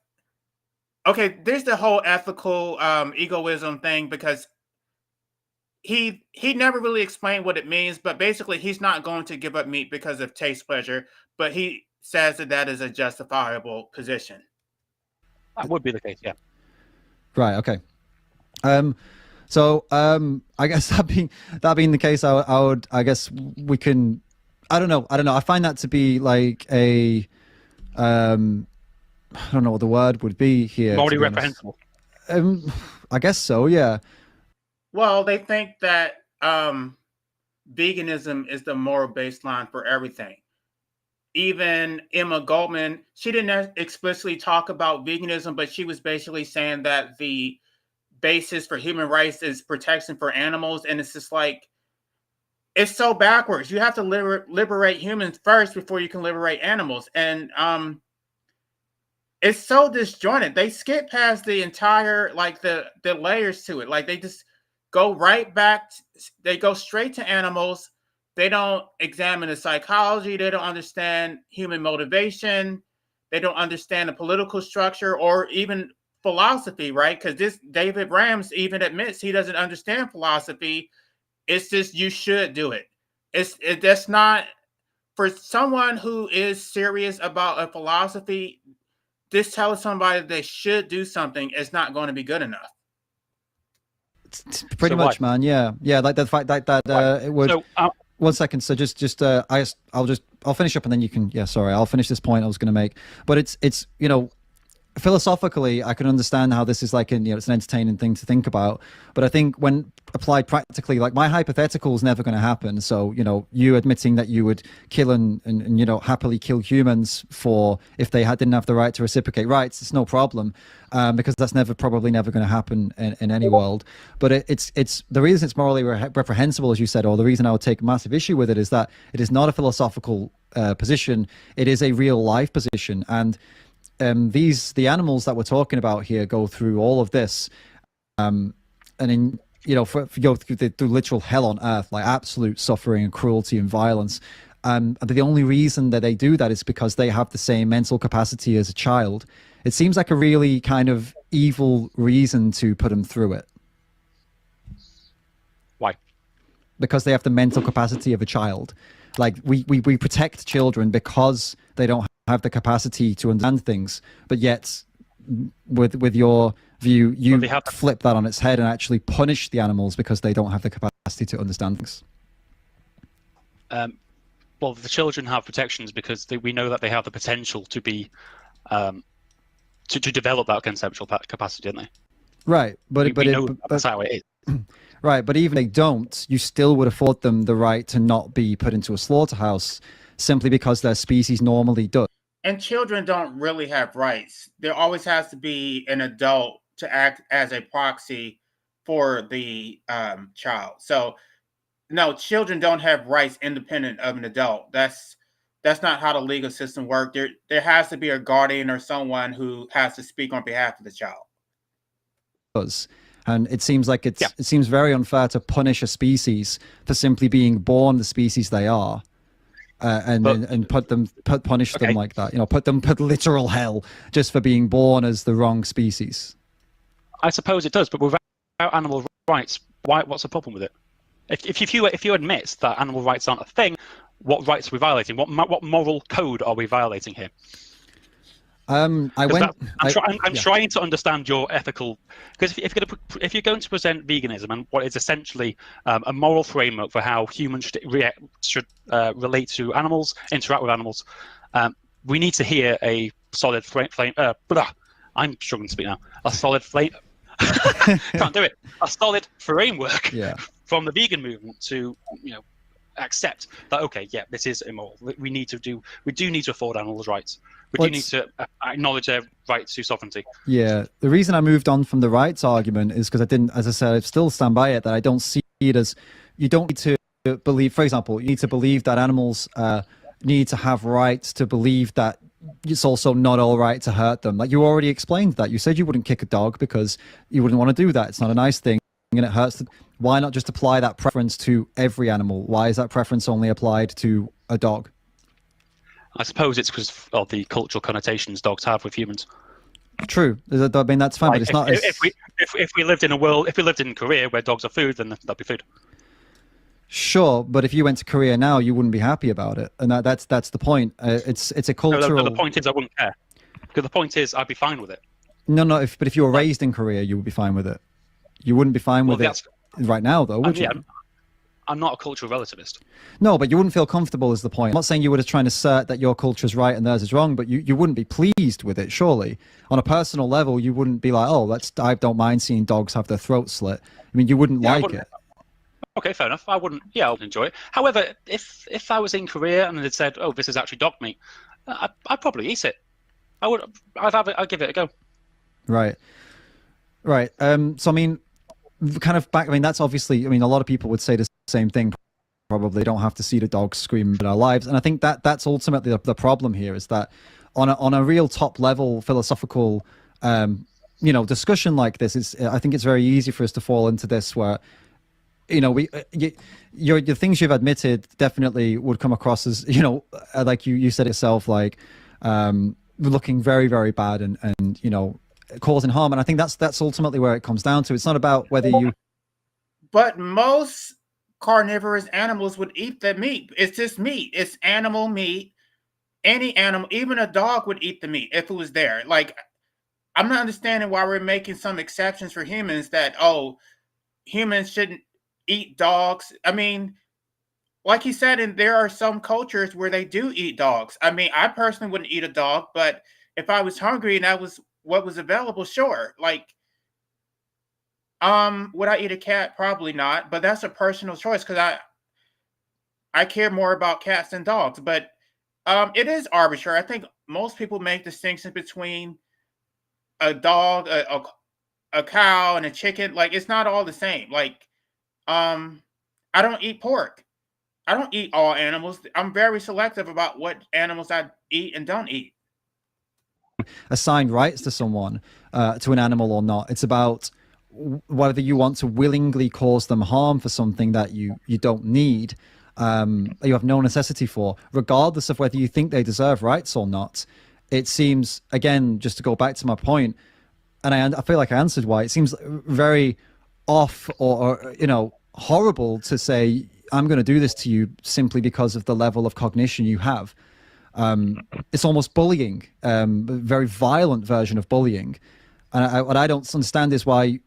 Okay, there's the whole ethical egoism thing, because he never really explained what it means, but basically he's not going to give up meat because of taste pleasure, but he says that that is a justifiable position. That would be the case, yeah. Right. Okay. So I guess that being the case, I guess we can. I don't know. I find that to be like a I don't know what the word would be here. Morally reprehensible. I guess so. Yeah. Well, they think that veganism is the moral baseline for everything. Even Emma Goldman, she didn't explicitly talk about veganism, but she was basically saying that the basis for human rights is protection for animals. And it's just like, it's so backwards. You have to liberate humans first before you can liberate animals. And it's so disjointed. They skip past the entire, like the layers to it. Like they just go right back. They go straight to animals. They don't examine the psychology. They don't understand human motivation. They don't understand the political structure or even philosophy, right? Because this David Rams even admits he doesn't understand philosophy. It's just, you should do it. That's not, for someone who is serious about a philosophy, just telling somebody they should do something is not going to be good enough. Pretty much, man. Yeah. Like the fact that it would. So, 1 second. So I'll finish up and then you can. Yeah, sorry. I'll finish this point I was going to make. But it's philosophically, I can understand how this is like it's an entertaining thing to think about. But I think when applied practically, like my hypothetical is never going to happen. So, you admitting that you would kill and happily kill humans if they didn't have the right to reciprocate rights, it's no problem, because that's probably never going to happen in any world. But it's the reason it's morally reprehensible, as you said, or the reason I would take massive issue with it is that it is not a philosophical position. It is a real life position. And the animals that we're talking about here go through all of this, and go through the literal hell on earth, like absolute suffering and cruelty and violence. But the only reason that they do that is because they have the same mental capacity as a child. It seems like a really kind of evil reason to put them through it. Why? Because they have the mental capacity of a child. Like we protect children because they don't have the capacity to understand things, but yet with your view, you flip that on its head and actually punish the animals because they don't have the capacity to understand things. Well, the children have protections because we know that they have the potential to be to develop that conceptual capacity, don't they? Right, but that's how it is. Right, but even if they don't, you still would afford them the right to not be put into a slaughterhouse simply because their species normally does. And children don't really have rights. There always has to be an adult to act as a proxy for the child. So, no, children don't have rights independent of an adult. That's not how the legal system works. There has to be a guardian or someone who has to speak on behalf of the child. And it seems like it seems very unfair to punish a species for simply being born the species they are. And punish them like that, put literal hell just for being born as the wrong species. I suppose it does, but without animal rights, what's the problem with it? If you admit that animal rights aren't a thing, what rights are we violating? What moral code are we violating here? I'm trying to understand your ethical, because if you're going to present veganism and what is essentially a moral framework for how humans should relate to animals, interact with animals, we need to hear a solid I'm struggling to speak now. A solid flame. Can't do it. A solid framework from the vegan movement to accept that, okay, yeah, this is immoral. We do need to afford animals rights. We do need to acknowledge their right to sovereignty. Yeah, the reason I moved on from the rights argument is because as I said, I still stand by it, that I don't see it as, you don't need to believe, for example, you need to believe that animals need to have rights to believe that it's also not all right to hurt them. Like, you already explained that. You said you wouldn't kick a dog because you wouldn't want to do that. It's not a nice thing and it hurts. Why not just apply that preference to every animal? Why is that preference only applied to a dog? I suppose it's because of the cultural connotations dogs have with humans. True. I mean, that's fine, but it's not. If we lived in a world, if we lived in Korea where dogs are food, then that'd be food. Sure, but if you went to Korea now, you wouldn't be happy about it, and that's the point. It's a cultural. No, the point is, I wouldn't care. Because the point is, I'd be fine with it. No, but if you were raised in Korea, you would be fine with it. You wouldn't be fine with it right now, though, would you? I'm not a cultural relativist. No, but you wouldn't feel comfortable is the point. I'm not saying you were trying to assert that your culture is right and theirs is wrong, but you wouldn't be pleased with it, surely. On a personal level, you wouldn't be like, oh, I don't mind seeing dogs have their throats slit. I mean, you wouldn't like it. Okay, fair enough. I wouldn't enjoy it. However, if I was in Korea and they'd said, oh, this is actually dog meat, I'd probably eat it. I'd give it a go. Right. So, I mean, kind of back, I mean, that's obviously, I mean, a lot of people would say the same thing. Probably don't have to see the dogs scream in our lives. And I think that's ultimately the problem here, is that on a real top level philosophical, discussion like this, I think it's very easy for us to fall into this where, the things you've admitted definitely would come across as, like you said yourself, like looking very, very bad and causing harm. And I think that's ultimately where it comes down to. It's not about whether you. But most carnivorous animals would eat the meat. It's just meat. It's animal meat. Any animal, even a dog, would eat the meat if it was there. Like, I'm not understanding why we're making some exceptions for humans that, humans shouldn't eat dogs. I mean, like you said, and there are some cultures where they do eat dogs. I mean, I personally wouldn't eat a dog, but if I was hungry and that was what was available, sure. Like, would I eat a cat? Probably not, but that's a personal choice because I care more about cats than dogs. But it is arbitrary. I think most people make distinctions between a dog, a cow, and a chicken. Like, it's not all the same. Like, I don't eat pork. I don't eat all animals. I'm very selective about what animals I eat and don't eat. Assign rights to someone, to an animal or not. It's about whether you want to willingly cause them harm for something that you don't need, you have no necessity for, regardless of whether you think they deserve rights or not. It seems, again, just to go back to my point, and I feel like I answered why, it seems very off or horrible to say, I'm going to do this to you simply because of the level of cognition you have. It's almost bullying, a very violent version of bullying. And what I don't understand is why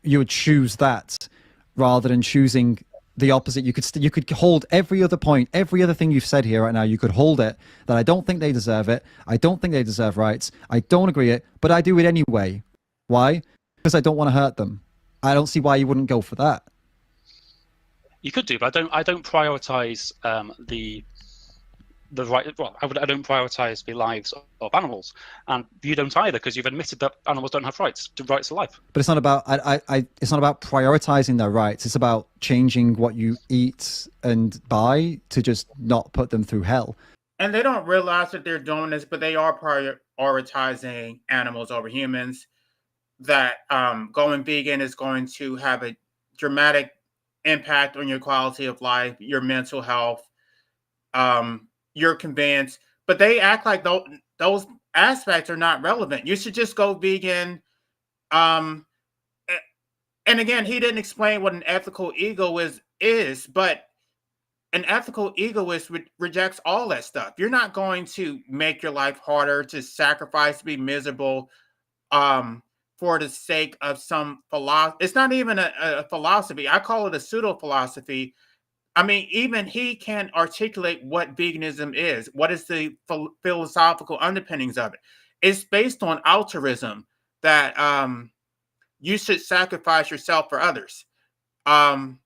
you would choose that rather than choosing the opposite. You could hold every other point, every other thing you've said here right now. You could hold it that I don't think they deserve it. I don't think they deserve rights. I don't agree it, but I do it anyway. Why? Because I don't want to hurt them. I don't see why you wouldn't go for that. You could do, but I don't prioritize the right. Well, I don't prioritize the lives of animals, and you don't either, because you've admitted that animals don't have rights to life. But it's not about it's not about prioritizing their rights. It's about changing what you eat and buy to just not put them through hell. And they don't realize that they're doing this, but they are prioritizing animals over humans. That going vegan is going to have a dramatic impact on your quality of life, your mental health, your convenience. But they act like those aspects are not relevant. You should just go vegan. And again, he didn't explain what an ethical ego is, but an ethical egoist rejects all that stuff. You're not going to make your life harder, to sacrifice, to be miserable, um, for the sake of some philosophy. It's not even a philosophy. I call it a pseudo philosophy. I mean, even he can't articulate what veganism is. What is the philosophical underpinnings of it? It's based on altruism, that you should sacrifice yourself for others. Um,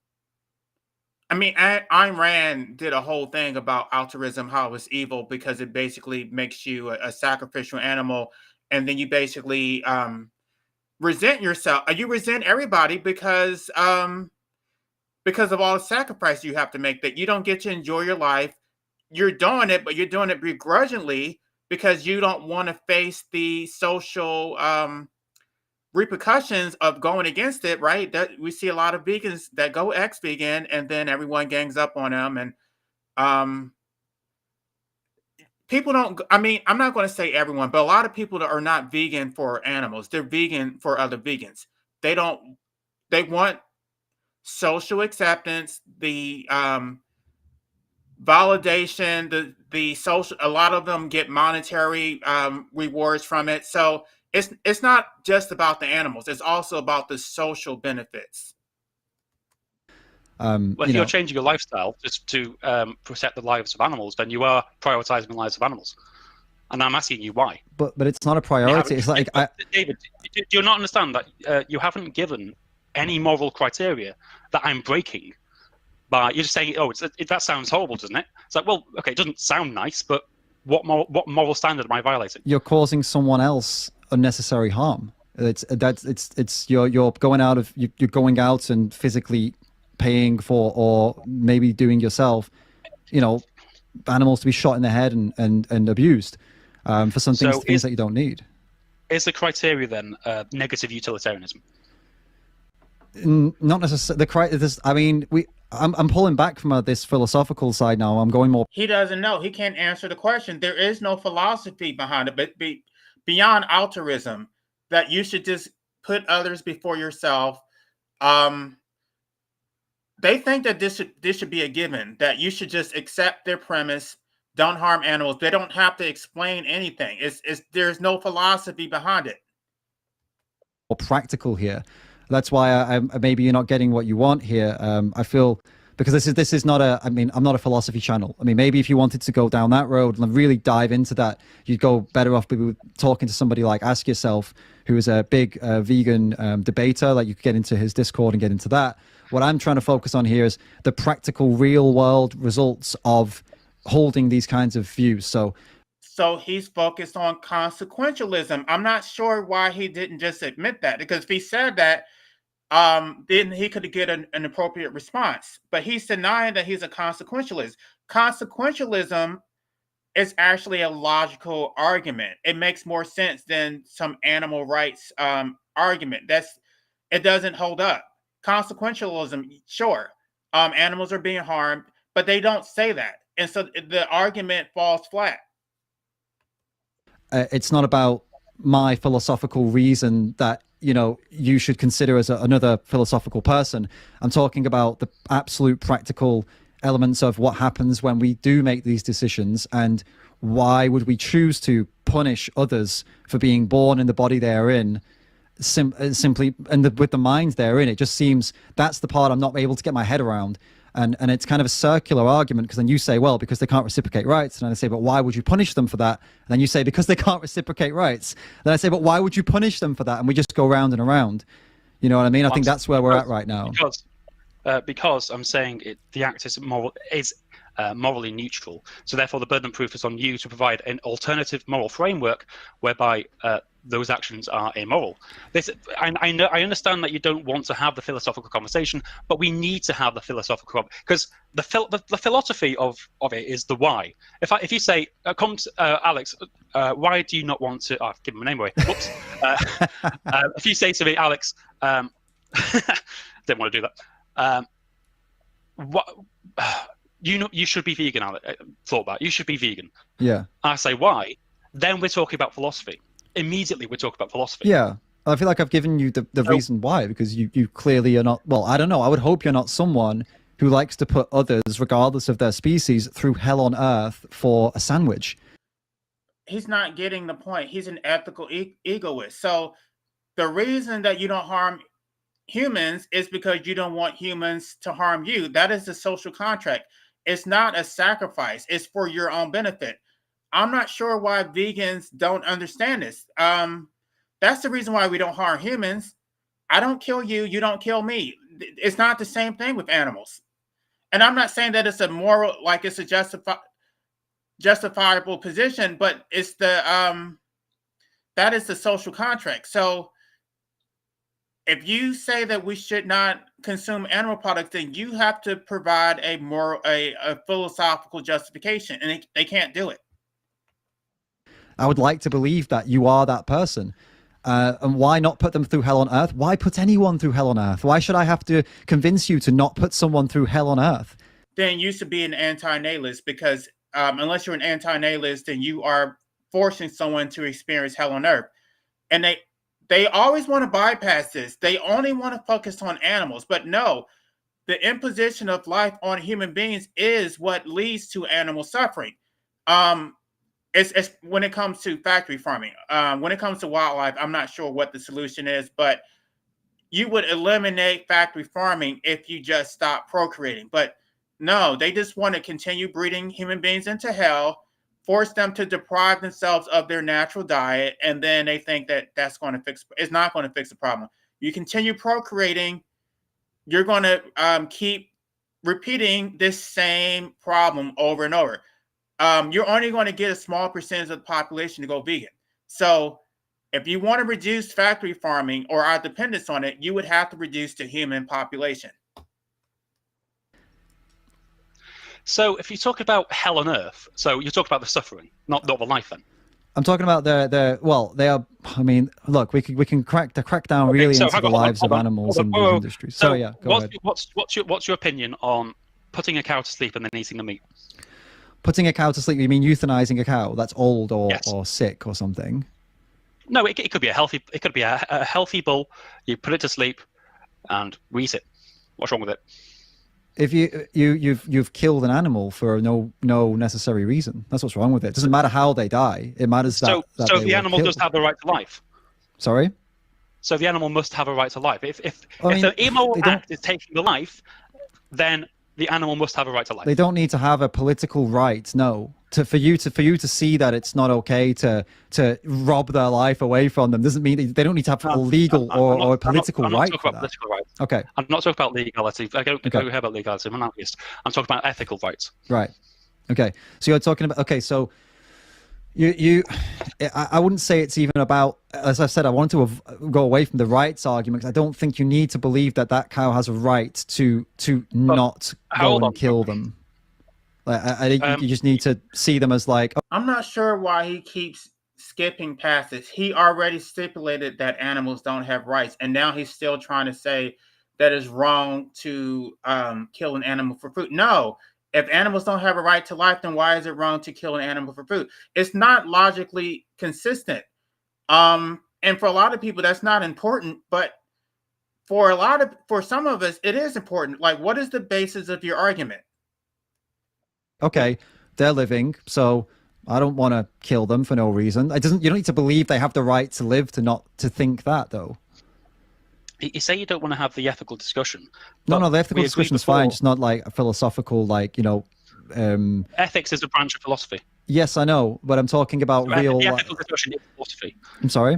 I mean, Ayn Rand did a whole thing about altruism, how it's evil because it basically makes you a sacrificial animal, and then you basically resent yourself. You resent everybody because of all the sacrifice you have to make. That you don't get to enjoy your life. You're doing it, but you're doing it begrudgingly because you don't want to face the social repercussions of going against it, right? That we see a lot of vegans that go ex-vegan, and then everyone gangs up on them, and um, people don't. I mean, I'm not going to say everyone, but a lot of people that are not vegan for animals. They're vegan for other vegans. They don't. They want social acceptance, the validation, the social. A lot of them get monetary rewards from it. So it's not just about the animals. It's also about the social benefits. Well, if you're changing your lifestyle just to protect the lives of animals, then you are prioritizing the lives of animals. And I'm asking you why. But it's not a priority. It's like David, do you not understand that you haven't given any moral criteria that I'm breaking? You're just saying, oh, that sounds horrible, doesn't it? It's like, well, okay, it doesn't sound nice, but what moral standard am I violating? You're causing someone else unnecessary harm. You're going out and physically paying for, or maybe doing yourself, animals to be shot in the head and abused for some things that you don't need. Is the criteria then negative utilitarianism? Not necessarily. I mean, I'm pulling back from this philosophical side now. I'm going more. He doesn't know. He can't answer the question. There is no philosophy behind it, but beyond altruism, that you should just put others before yourself. They think that this should be a given, that you should just accept their premise. Don't harm animals. They don't have to explain anything. There's no philosophy behind it. More practical here. That's why I maybe you're not getting what you want here. I feel, because this is not I'm not a philosophy channel. I mean, maybe if you wanted to go down that road and really dive into that, you'd go better off talking to somebody like Ask Yourself, who is a big vegan debater. Like, you could get into his Discord and get into that. What I'm trying to focus on here is the practical, real world results of holding these kinds of views. So he's focused on consequentialism. I'm not sure why he didn't just admit that, because if he said that, then he could get an appropriate response. But he's denying that he's a consequentialist. Consequentialism is actually a logical argument. It makes more sense than some animal rights argument. It doesn't hold up. Consequentialism, sure, animals are being harmed, but they don't say that, and so the argument falls flat. It's not about my philosophical reason that you should consider as another philosophical person. I'm talking about the absolute practical elements of what happens when we do make these decisions, and why would we choose to punish others for being born in the body they're in, simply, and with the mind they're in. It just seems that's the part I'm not able to get my head around. And it's kind of a circular argument, because then you say, well, because they can't reciprocate rights. And then I say, but why would you punish them for that? And then you say, because they can't reciprocate rights. Then I say, but why would you punish them for that? And we just go round and around. You know what I mean? I think that's where we're at right now. Because I'm saying the act is morally neutral. So therefore, the burden of proof is on you to provide an alternative moral framework whereby those actions are immoral. I understand that you don't want to have the philosophical conversation, but we need to have the philosophical, because the philosophy of it is the why. If you say, Alex, why do you not want to? I've given my name away. Whoops. If you say to me, Alex, didn't want to do that. What? You should be vegan, Alex. Thought about you should be vegan. Yeah. I say why? Then we're talking about philosophy. Immediately we're talking about philosophy. Yeah. I feel like I've given you the reason why, because you clearly are not, well, I don't know. I would hope you're not someone who likes to put others, regardless of their species, through hell on earth for a sandwich. He's not getting the point. He's an ethical egoist. So the reason that you don't harm humans is because you don't want humans to harm you. That is the social contract. It's not a sacrifice. It's for your own benefit. I'm not sure why vegans don't understand this. That's the reason why we don't harm humans. I don't kill you. You don't kill me. It's not the same thing with animals. And I'm not saying that it's a moral, like it's a justifiable position, but it's the that is the social contract. So if you say that we should not consume animal products, then you have to provide a moral, a philosophical justification, and they can't do it. I would like to believe that you are that person. And why not put them through hell on earth? Why put anyone through hell on earth? Why should I have to convince you to not put someone through hell on earth? Then you should be an anti-nihilist, because unless you're an anti-nihilist, then you are forcing someone to experience hell on earth. And they always want to bypass this. They only want to focus on animals. But no, the imposition of life on human beings is what leads to animal suffering. It's when it comes to factory farming. When it comes to wildlife, I'm not sure what the solution is, but you would eliminate factory farming if you just stop procreating. But no, they just want to continue breeding human beings into hell, force them to deprive themselves of their natural diet, and then they think that that's going to fix. It's not going to fix the problem. You continue procreating, you're going to keep repeating this same problem over and over. You're only going to get a small percentage of the population to go vegan. So if you want to reduce factory farming or our dependence on it, you would have to reduce the human population. So if you talk about hell on earth, so you're talking about the suffering, not the life then. I'm talking about they are. I mean, look, we can crack down really into the lives of animals in these industries. So yeah, go ahead. What's your opinion on putting a cow to sleep and then eating the meat? Putting a cow to sleep? You mean euthanizing a cow that's old or Yes. or sick or something? No, it could be a healthy. It could be a healthy bull. You put it to sleep, and we eat it. What's wrong with it? If you've killed an animal for no necessary reason, that's what's wrong with it. It doesn't matter how they die. It matters that so they the were animal killed. does have the right to life. Sorry. So the animal must have a right to life. If mean, the immoral they don't- act is taking the life, then the animal must have a right to life. They don't need to have a political right. No, for you to see that it's not okay to rob their life away from them doesn't mean they don't need to have a legal or a political I'm not right talking for about that. political rights. Okay. I'm not talking about legality. I don't Okay. care about legality. I'm an anarchist. I'm talking about ethical rights. Right. Okay. So you're talking about. Okay. So I wouldn't say it's even about. As I've said, I wanted to go away from the rights argument because I don't think you need to believe that cow has a right to not go hold and on. kill them. Like, I think you just need to see them as like. I'm not sure why he keeps skipping past this. He already stipulated that animals don't have rights, and now he's still trying to say that it's wrong to kill an animal for food. No, if animals don't have a right to life, then why is it wrong to kill an animal for food? It's not logically consistent. And for a lot of people, that's not important, but for some of us, it is important. Like, what is the basis of your argument? Okay, they're living, so I don't want to kill them for no reason. You don't need to believe they have the right to live to think that though. You say you don't want to have the ethical discussion. No, the ethical we agreed discussion is before- fine, just not like a philosophical, like, Ethics is a branch of philosophy. Yes, I know, but I'm talking about real. The ethical discussion is philosophy. I'm sorry.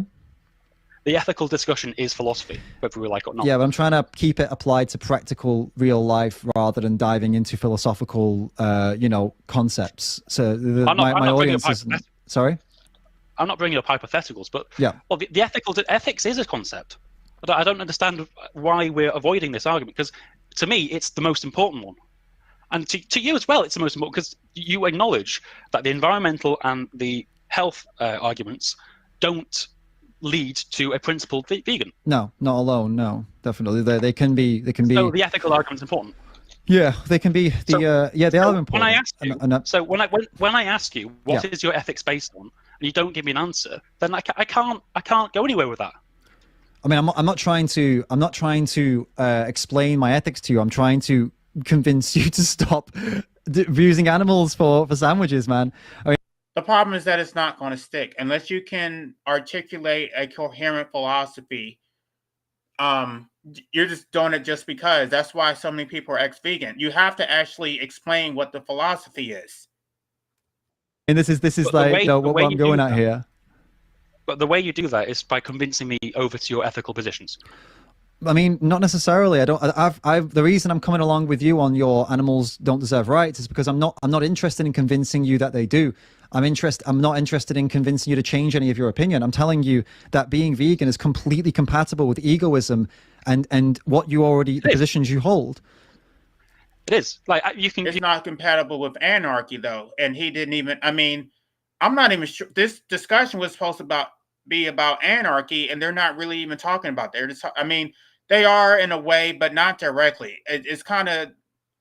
The ethical discussion is philosophy, whether we like it or not. Yeah, but I'm trying to keep it applied to practical, real life rather than diving into philosophical, concepts. So I'm not my bringing audience up is. Sorry. I'm not bringing up hypotheticals, but Yeah. well, the ethics is a concept. I don't understand why we're avoiding this argument, because to me, it's the most important one. And to you as well, it's the most important, because you acknowledge that the environmental and the health arguments don't lead to a principled vegan. No, not alone. No, definitely. They can be. They can be. So the ethical argument's important. Yeah, they can be. They are important. When I ask you, when I ask you what is your ethics based on, and you don't give me an answer, then I can't go anywhere with that. I mean, I'm not trying to explain my ethics to you. I'm trying to convince you to stop using animals for sandwiches, man. I mean, The problem is that it's not going to stick unless you can articulate a coherent philosophy. You're just doing it just because. That's why so many people are ex-vegan. You have to actually explain what the philosophy is. and this is But the like way, no, the what way I'm you going do at that, here. but the way you do that is by convincing me over to your ethical positions. I mean, not necessarily. I don't. I've. The reason I'm coming along with you on your animals don't deserve rights is because I'm not interested in convincing you that they do. I'm not interested in convincing you to change any of your opinion. I'm telling you that being vegan is completely compatible with egoism and what you already the positions you hold. It is like you can. It's not compatible with anarchy, though. And he didn't even. I mean, I'm not even sure. This discussion was supposed to be about anarchy, and they're not really even talking about. They're just. I mean, they are in a way, but not directly. It's kind of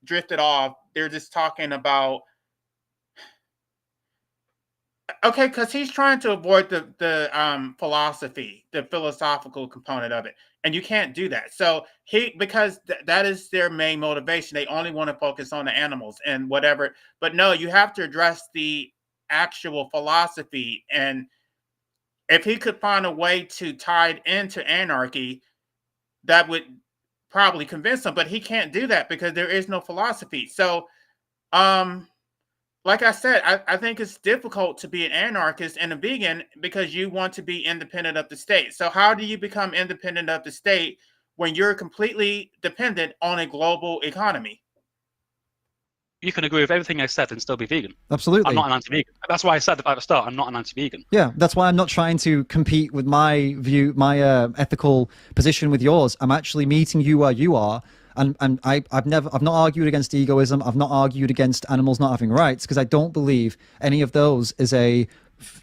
drifted off. They're just talking about. Okay, because he's trying to avoid the philosophy, the philosophical component of it, and you can't do that. So because that is their main motivation. They only want to focus on the animals and whatever. But no, you have to address the actual philosophy. And if he could find a way to tie it into anarchy, that would probably convince them. But he can't do that because there is no philosophy. So, um, like I said, I think it's difficult to be an anarchist and a vegan because you want to be independent of the state. So how do you become independent of the state when you're completely dependent on a global economy? You can agree with everything I said and still be vegan. Absolutely. I'm not an anti-vegan. That's why I said at the start I'm not an anti-vegan. Yeah, that's why I'm not trying to compete with my view, my ethical position with yours. I'm actually meeting you where you are, and I've not argued against egoism. I've not argued against animals not having rights because I don't believe any of those is a,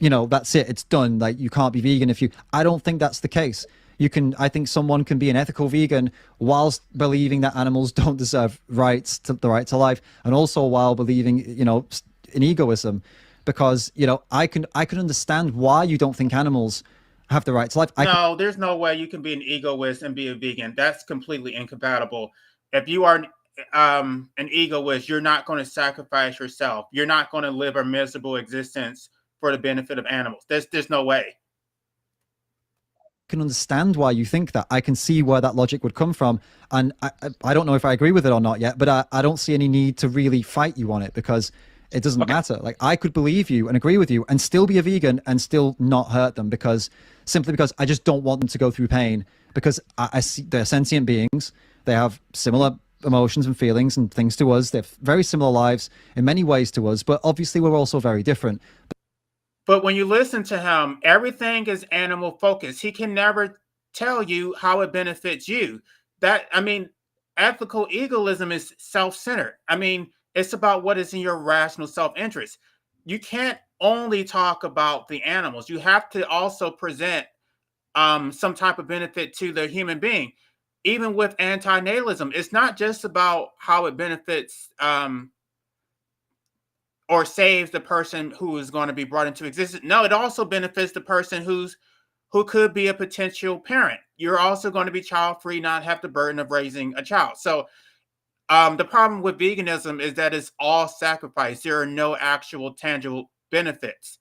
that's it, it's done. Like you can't be vegan if you. I don't think that's the case. I think someone can be an ethical vegan whilst believing that animals don't deserve the right to life, and also while believing, in egoism, because I can understand why you don't think animals have the right to life. No, there's no way you can be an egoist and be a vegan. That's completely incompatible. If you are an egoist, you're not going to sacrifice yourself. You're not going to live a miserable existence for the benefit of animals. There's no way. Can understand why you think that. I can see where that logic would come from, and I don't know if I agree with it or not yet, but I don't see any need to really fight you on it because it doesn't matter. Like I could believe you and agree with you and still be a vegan and still not hurt them simply because I just don't want them to go through pain because I see they're sentient beings. They have similar emotions and feelings and things to us. They have very similar lives in many ways to us, but obviously we're also very different. But when you listen to him, everything is animal focused. He can never tell you how it benefits you. Ethical egoism is self-centered. I mean, it's about what is in your rational self-interest. You can't only talk about the animals. You have to also present some type of benefit to the human being. Even with antinatalism, it's not just about how it benefits or saves the person who is going to be brought into existence. No, it also benefits the person who could be a potential parent. You're also going to be child free, not have the burden of raising a child. So the problem with veganism is that it's all sacrifice. There are no actual tangible benefits.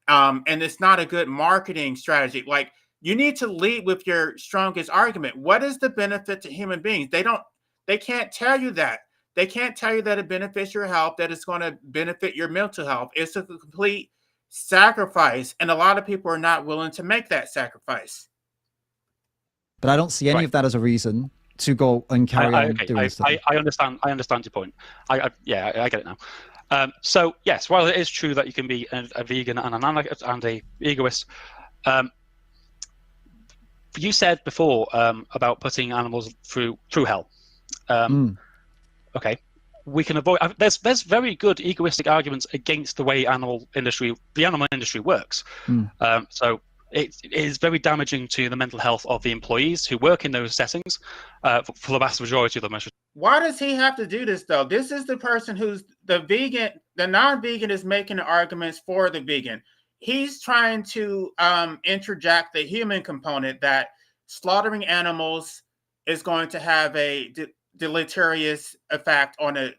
And it's not a good marketing strategy. Like you need to lead with your strongest argument. What is the benefit to human beings? They can't tell you that. They can't tell you that it benefits your health, that it's going to benefit your mental health. It's a complete sacrifice. And a lot of people are not willing to make that sacrifice. But I don't see any of that as a reason to go and carry on doing stuff. I understand your point. I get it now. So yes, while it is true that you can be a vegan and an anarchist and a egoist, you said before about putting animals through hell. Okay, we can avoid. There's very good egoistic arguments against the way the animal industry works. So it is very damaging to the mental health of the employees who work in those settings for the vast majority of them. Why does he have to do this though? This is the person who's the vegan, the non-vegan is making the arguments for the vegan. He's trying to interject the human component that slaughtering animals is going to have a deleterious effect on the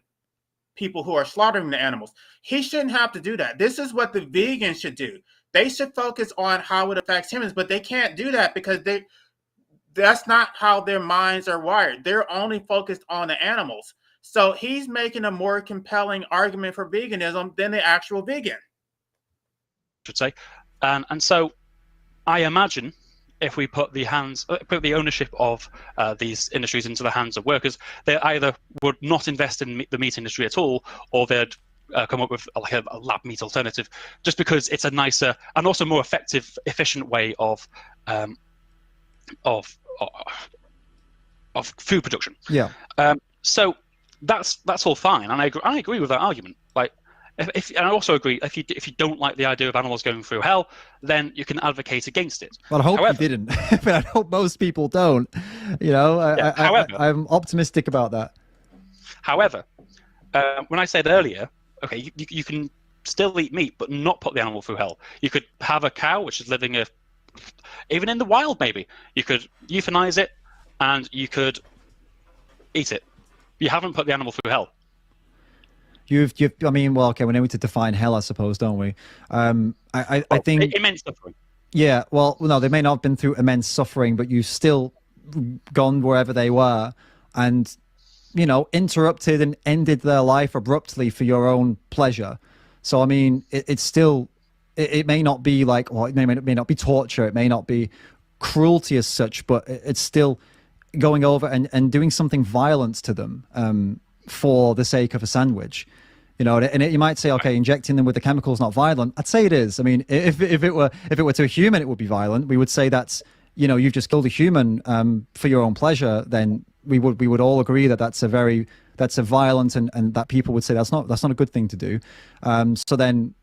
people who are slaughtering the animals. He shouldn't have to do that. This is what the vegans should do. They should focus on how it affects humans, but they can't do that because that's not how their minds are wired. They're only focused on the animals. So he's making a more compelling argument for veganism than the actual vegan. Should say, and so I imagine if we put the ownership of these industries into the hands of workers, they either would not invest in the meat industry at all, or they'd come up with like a lab meat alternative, just because it's a nicer and also more effective, efficient way of food production. Yeah. So that's all fine, and I agree with that argument. Like, and I also agree, if you don't like the idea of animals going through hell, then you can advocate against it. Well, I hope you didn't, but I hope most people don't. You know, I'm optimistic about that. However, when I said earlier, okay, you can still eat meat, but not put the animal through hell. You could have a cow which is living even in the wild, maybe. You could euthanize it, and you could eat it. You haven't put the animal through hell. I mean, well, okay, we need to define hell, I suppose, don't we? I think immense suffering. Yeah, well, no, they may not have been through immense suffering, but you've still gone wherever they were and, you know, interrupted and ended their life abruptly for your own pleasure. So, I mean, it's still, it may not be like, well, it may not be torture, it may not be cruelty as such, but it's still going over and doing something violent to them for the sake of a sandwich. You know, and you might say, okay, injecting them with the chemicals not violent. I'd say it is. I mean, if it were to a human, it would be violent. We would say that's, you know, you've just killed a human for your own pleasure. Then we would all agree that that's a violent and that people would say that's not a good thing to do. So then,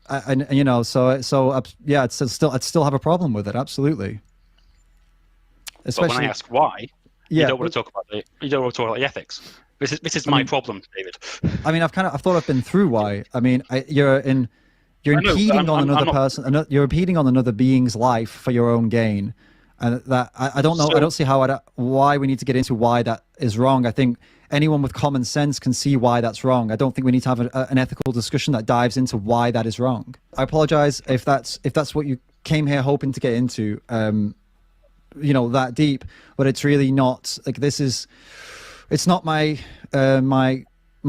and you know, so yeah, I'd still have a problem with it. Absolutely. Especially, but when I ask why, yeah, you don't want to talk about the ethics. This is my problem, David. I mean, I've thought I've been through why. I mean, you're impeding on another person. You're impeding on another being's life for your own gain, and that I don't know. I don't see why we need to get into why that is wrong. I think anyone with common sense can see why that's wrong. I don't think we need to have an ethical discussion that dives into why that is wrong. I apologize if that's what you came here hoping to get into. You know, that deep, but it's really not. Like, this is. It's not my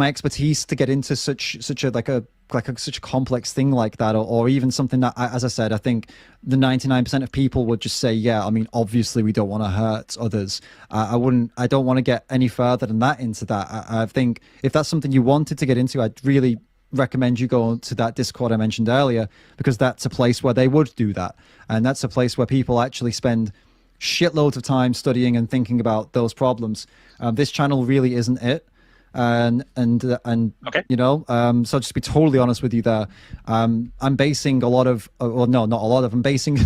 expertise to get into such a complex thing like that, or even something that, as I said, I think the 99% of people would just say, yeah, I mean, obviously we don't want to hurt others. I don't want to get any further than that into that. I think if that's something you wanted to get into, I'd really recommend you go to that Discord I mentioned earlier, because that's a place where they would do that, and that's a place where people actually spend shitloads of time studying and thinking about those problems. This channel really isn't it, and okay. You know, so just to be totally honest with you there, I'm basing a lot of, well, no, not a lot of, I'm basing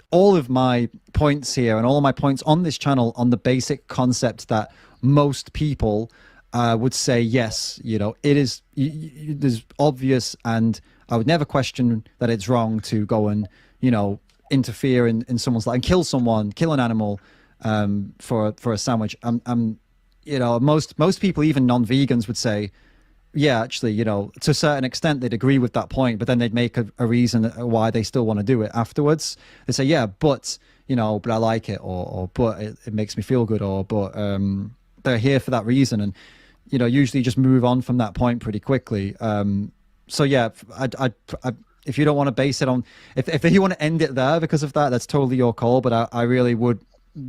all of my points here and all of my points on this channel on the basic concept that most people would say, yes, you know, it is obvious, and I would never question that it's wrong to go and, you know, interfere in someone's life and kill an animal for a sandwich. You know, most people, even non-vegans, would say, yeah, actually, you know, to a certain extent they'd agree with that point, but then they'd make a reason why they still want to do it afterwards. They say, yeah, but, you know, but I like it, or but it makes me feel good, or but they're here for that reason, and, you know, usually just move on from that point pretty quickly. So yeah, I if you don't want to base it on, if you want to end it there because of that, that's totally your call. But I really would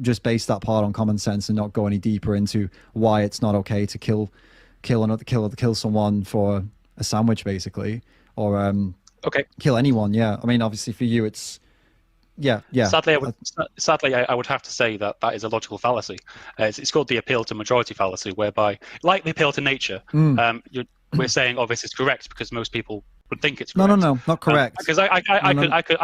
just base that part on common sense and not go any deeper into why it's not okay to kill someone for a sandwich, basically, or kill anyone. Yeah, I mean, obviously for you, it's yeah. Sadly, I would have to say that is a logical fallacy. It's called the appeal to majority fallacy, whereby, like the appeal to nature, we're saying, oh, this is correct because most people would think it's correct. No, not correct. Because I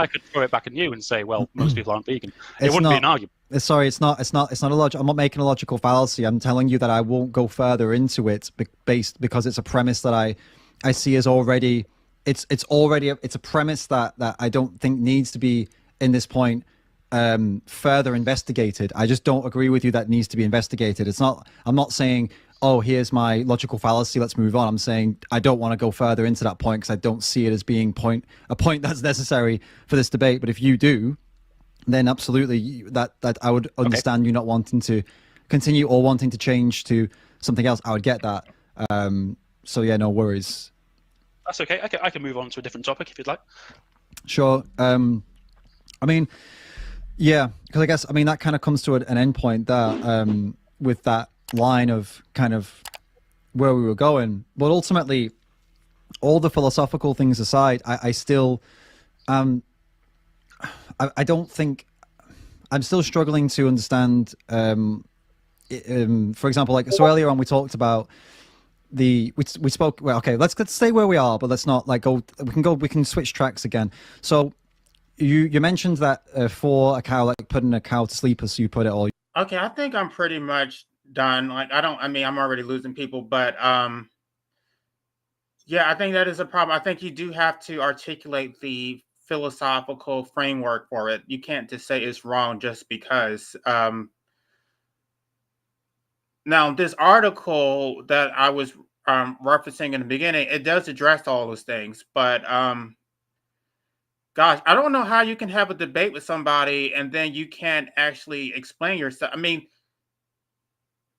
could throw it back at you and say, well, most people aren't vegan. It wouldn't be an argument. Sorry, it's not a logic. I'm not making a logical fallacy. I'm telling you that I won't go further into it because it's a premise that I see as already. It's a premise that I don't think needs to be in this point further investigated. I just don't agree with you that needs to be investigated. It's not. I'm not saying, oh, here's my logical fallacy, let's move on. I'm saying I don't want to go further into that point because I don't see it as being a point that's necessary for this debate. But if you do, then absolutely that I would understand you not wanting to continue or wanting to change to something else. I would get that. So yeah, no worries. That's okay. I can move on to a different topic if you'd like. Sure. I mean, yeah, because I guess that kind of comes to an end point there with that line of kind of where we were going. But ultimately, all the philosophical things aside, I still I don't think I'm still struggling to understand. For example, like so earlier on, we talked about we spoke. Well, okay, let's stay where we are, but let's not like go. We can switch tracks again. So you mentioned that for a cow, like putting a cow to sleep, as you put it, all. Okay, I think I'm pretty much done. Like I'm already losing people, but yeah, I think that is a problem. I think you do have to articulate the philosophical framework for it. You can't just say it's wrong just because. Now, this article that I was referencing in the beginning, it does address all those things, but gosh, I don't know how you can have a debate with somebody and then you can't actually explain yourself. I mean,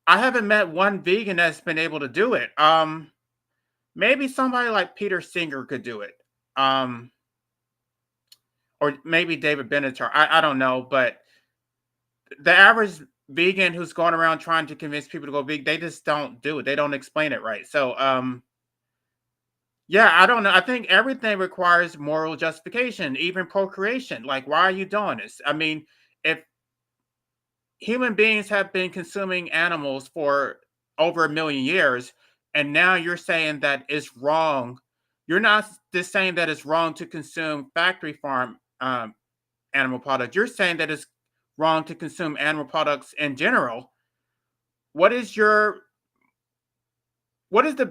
I haven't met one vegan that's been able to do it. Maybe somebody like Peter Singer could do it. Or maybe David Benatar. I don't know, but the average vegan who's going around trying to convince people to go vegan, they just don't do it. They don't explain it right. So, yeah, I don't know. I think everything requires moral justification, even procreation. Like, why are you doing this? I mean, if human beings have been consuming animals for over 1 million years, and now you're saying that it's wrong. You're not just saying that it's wrong to consume factory farm animal products. You're saying that it's wrong to consume animal products in general. What is the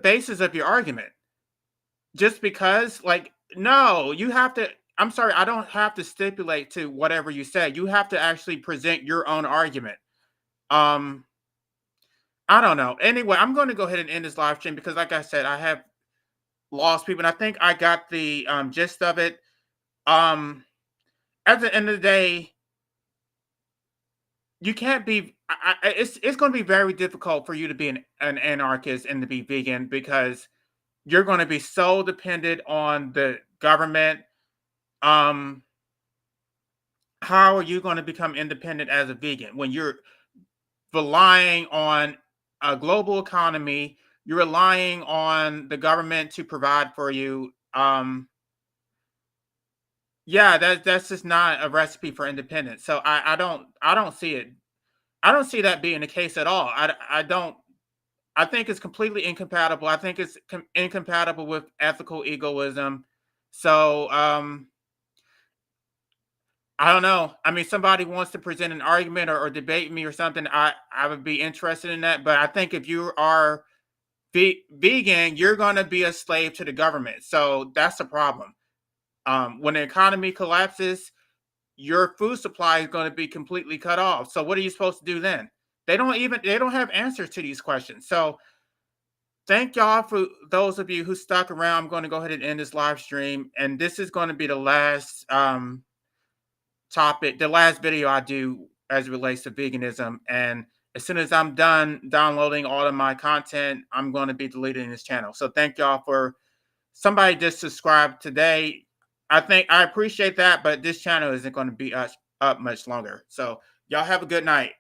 basis of your argument? Just because, like, no, you have to. I'm sorry, I don't have to stipulate to whatever you said. You have to actually present your own argument. Um, I don't know. Anyway, I'm going to go ahead and end this live stream because, like I said, I have lost people, and I think I got the gist of it. At the end of the day, you can't be. It's going to be very difficult for you to be an anarchist and to be vegan because you're going to be so dependent on the government. Um, how are you going to become independent as a vegan when you're relying on a global economy? You're relying on the government to provide for you. Yeah, that's just not a recipe for independence. So I don't see it. I don't see that being the case at all. I don't. I think it's completely incompatible. I think it's incompatible with ethical egoism. So I don't know. I mean, somebody wants to present an argument or debate me or something. I would be interested in that. But I think if you are vegan, you're going to be a slave to the government. So that's a problem. When the economy collapses, your food supply is going to be completely cut off. So what are you supposed to do then? They don't have answers to these questions. So thank y'all for those of you who stuck around. I'm going to go ahead and end this live stream, and this is going to be the last topic, the last video I do as it relates to veganism. And as soon as I'm done downloading all of my content, I'm going to be deleting this channel. So thank y'all for somebody just subscribed today. I appreciate that, but this channel isn't going to be up much longer. So y'all have a good night.